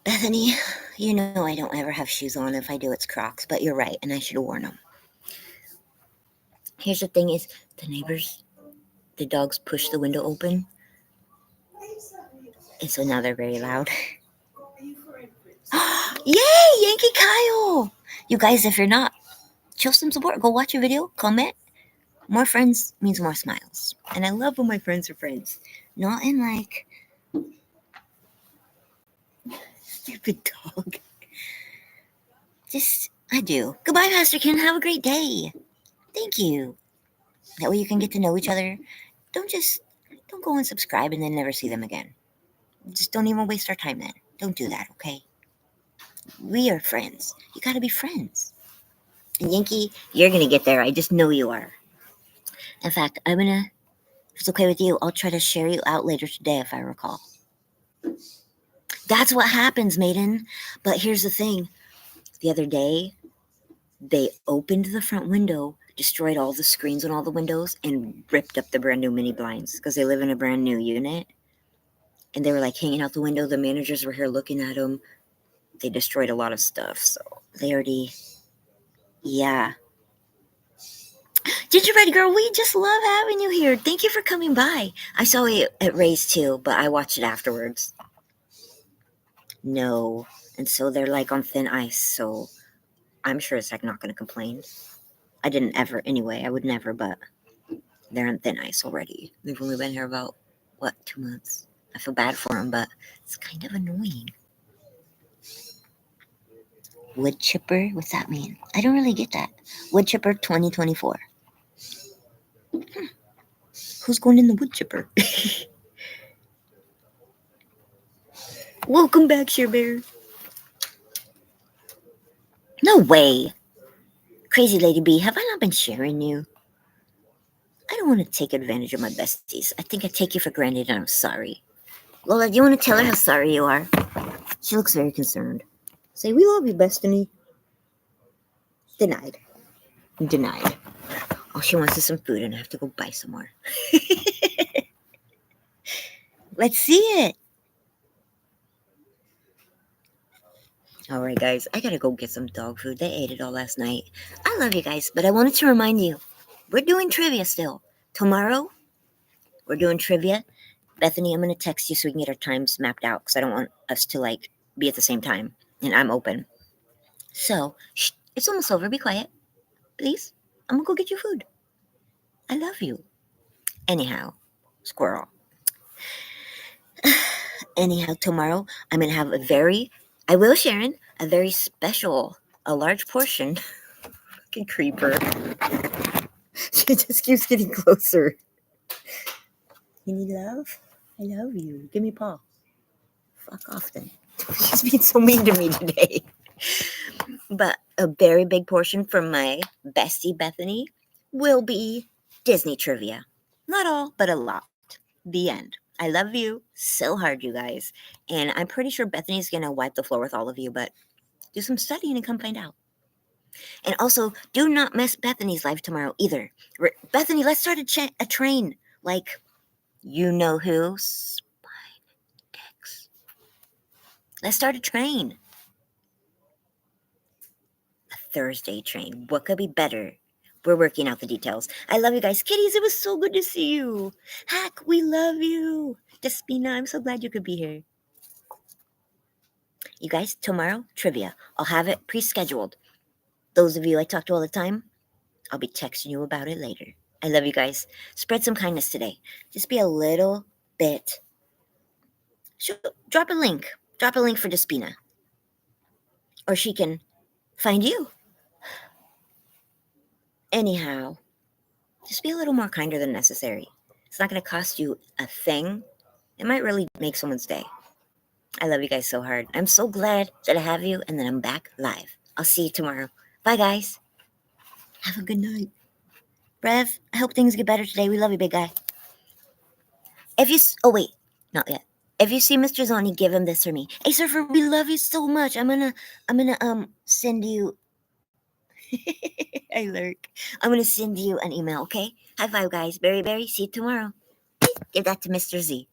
Bethany, you know I don't ever have shoes on. If I do, it's Crocs. But you're right, and I should have worn them. Here's the thing is, the neighbors, the dogs push the window open. And so now they're very loud. Yay, Yankee Kyle! You guys, if you're not, show some support. Go watch a video, comment. More friends means more smiles. And I love when my friends are friends. Not in like... Stupid dog. Just, I do. Goodbye, Pastor Ken. Have a great day. Thank you. That way you can get to know each other. Don't go and subscribe and then never see them again. Just don't even waste our time then. Don't do that, okay? We are friends. You gotta be friends. And Yankee, you're gonna get there. I just know you are. In fact, if it's okay with you, I'll try to share you out later today if I recall. That's what happens, Maiden. But here's the thing. The other day, they opened the front window, destroyed all the screens on all the windows, and ripped up the brand new mini blinds because they live in a brand new unit. And they were like hanging out the window. The managers were here looking at them. They destroyed a lot of stuff. So they already, yeah. Gingerbread Girl, we just love having you here. Thank you for coming by. I saw it at Ray's too, but I watched it afterwards. No. And so they're like on thin ice. So I'm sure it's like not going to complain. I didn't ever anyway. I would never, but they're on thin ice already. They've only been here about, 2 months? I feel bad for them, but it's kind of annoying. Wood chipper? What's that mean? I don't really get that. Wood chipper 2024. Who's going in the wood chipper? Welcome back, Sheer Bear. No way. Crazy Lady B, have I not been sharing you? I don't want to take advantage of my besties. I think I take you for granted and I'm sorry. Lola, do you want to tell her how sorry you are? She looks very concerned. Say, we love you, Destiny. Denied. Denied. All she wants is some food and I have to go buy some more. Let's see it. Alright, guys. I gotta go get some dog food. They ate it all last night. I love you guys, but I wanted to remind you, we're doing trivia still. Tomorrow, we're doing trivia. Bethany, I'm going to text you so we can get our times mapped out because I don't want us to, be at the same time. And I'm open. So, shh, it's almost over. Be quiet. Please. I'm going to go get you food. I love you. Anyhow, squirrel. Anyhow, tomorrow, I'm going to have Sharon, a very special, a large portion. Fucking creeper. She just keeps getting closer. You need love? I love you. Give me paw. Fuck off then. She's being so mean to me today. But a very big portion from my bestie Bethany will be Disney trivia. Not all, but a lot. The end. I love you so hard, you guys. And I'm pretty sure Bethany's gonna wipe the floor with all of you, but do some studying and come find out. And also, do not miss Bethany's live tomorrow either. Bethany, let's start a train. Like, you know who? Spinedex. Let's start a train. A Thursday train. What could be better? We're working out the details. I love you guys. Kitties, it was so good to see you. Hack, we love you. Despina, I'm so glad you could be here. You guys, tomorrow, trivia. I'll have it pre-scheduled. Those of you I talk to all the time, I'll be texting you about it later. I love you guys. Spread some kindness today. Just be a little bit. Drop a link. Drop a link for Despina. Or she can find you. Anyhow, just be a little more kinder than necessary. It's not going to cost you a thing. It might really make someone's day. I love you guys so hard. I'm so glad that I have you and that I'm back live. I'll see you tomorrow. Bye, guys. Have a good night. Rev, I hope things get better today. We love you, big guy. Oh wait, not yet. If you see Mr. Zoni, give him this for me. Hey, Surfer, we love you so much. I'm gonna send you. I lurk. I'm gonna send you an email, okay? High five, guys. Berry, Berry. See you tomorrow. Give that to Mr. Z.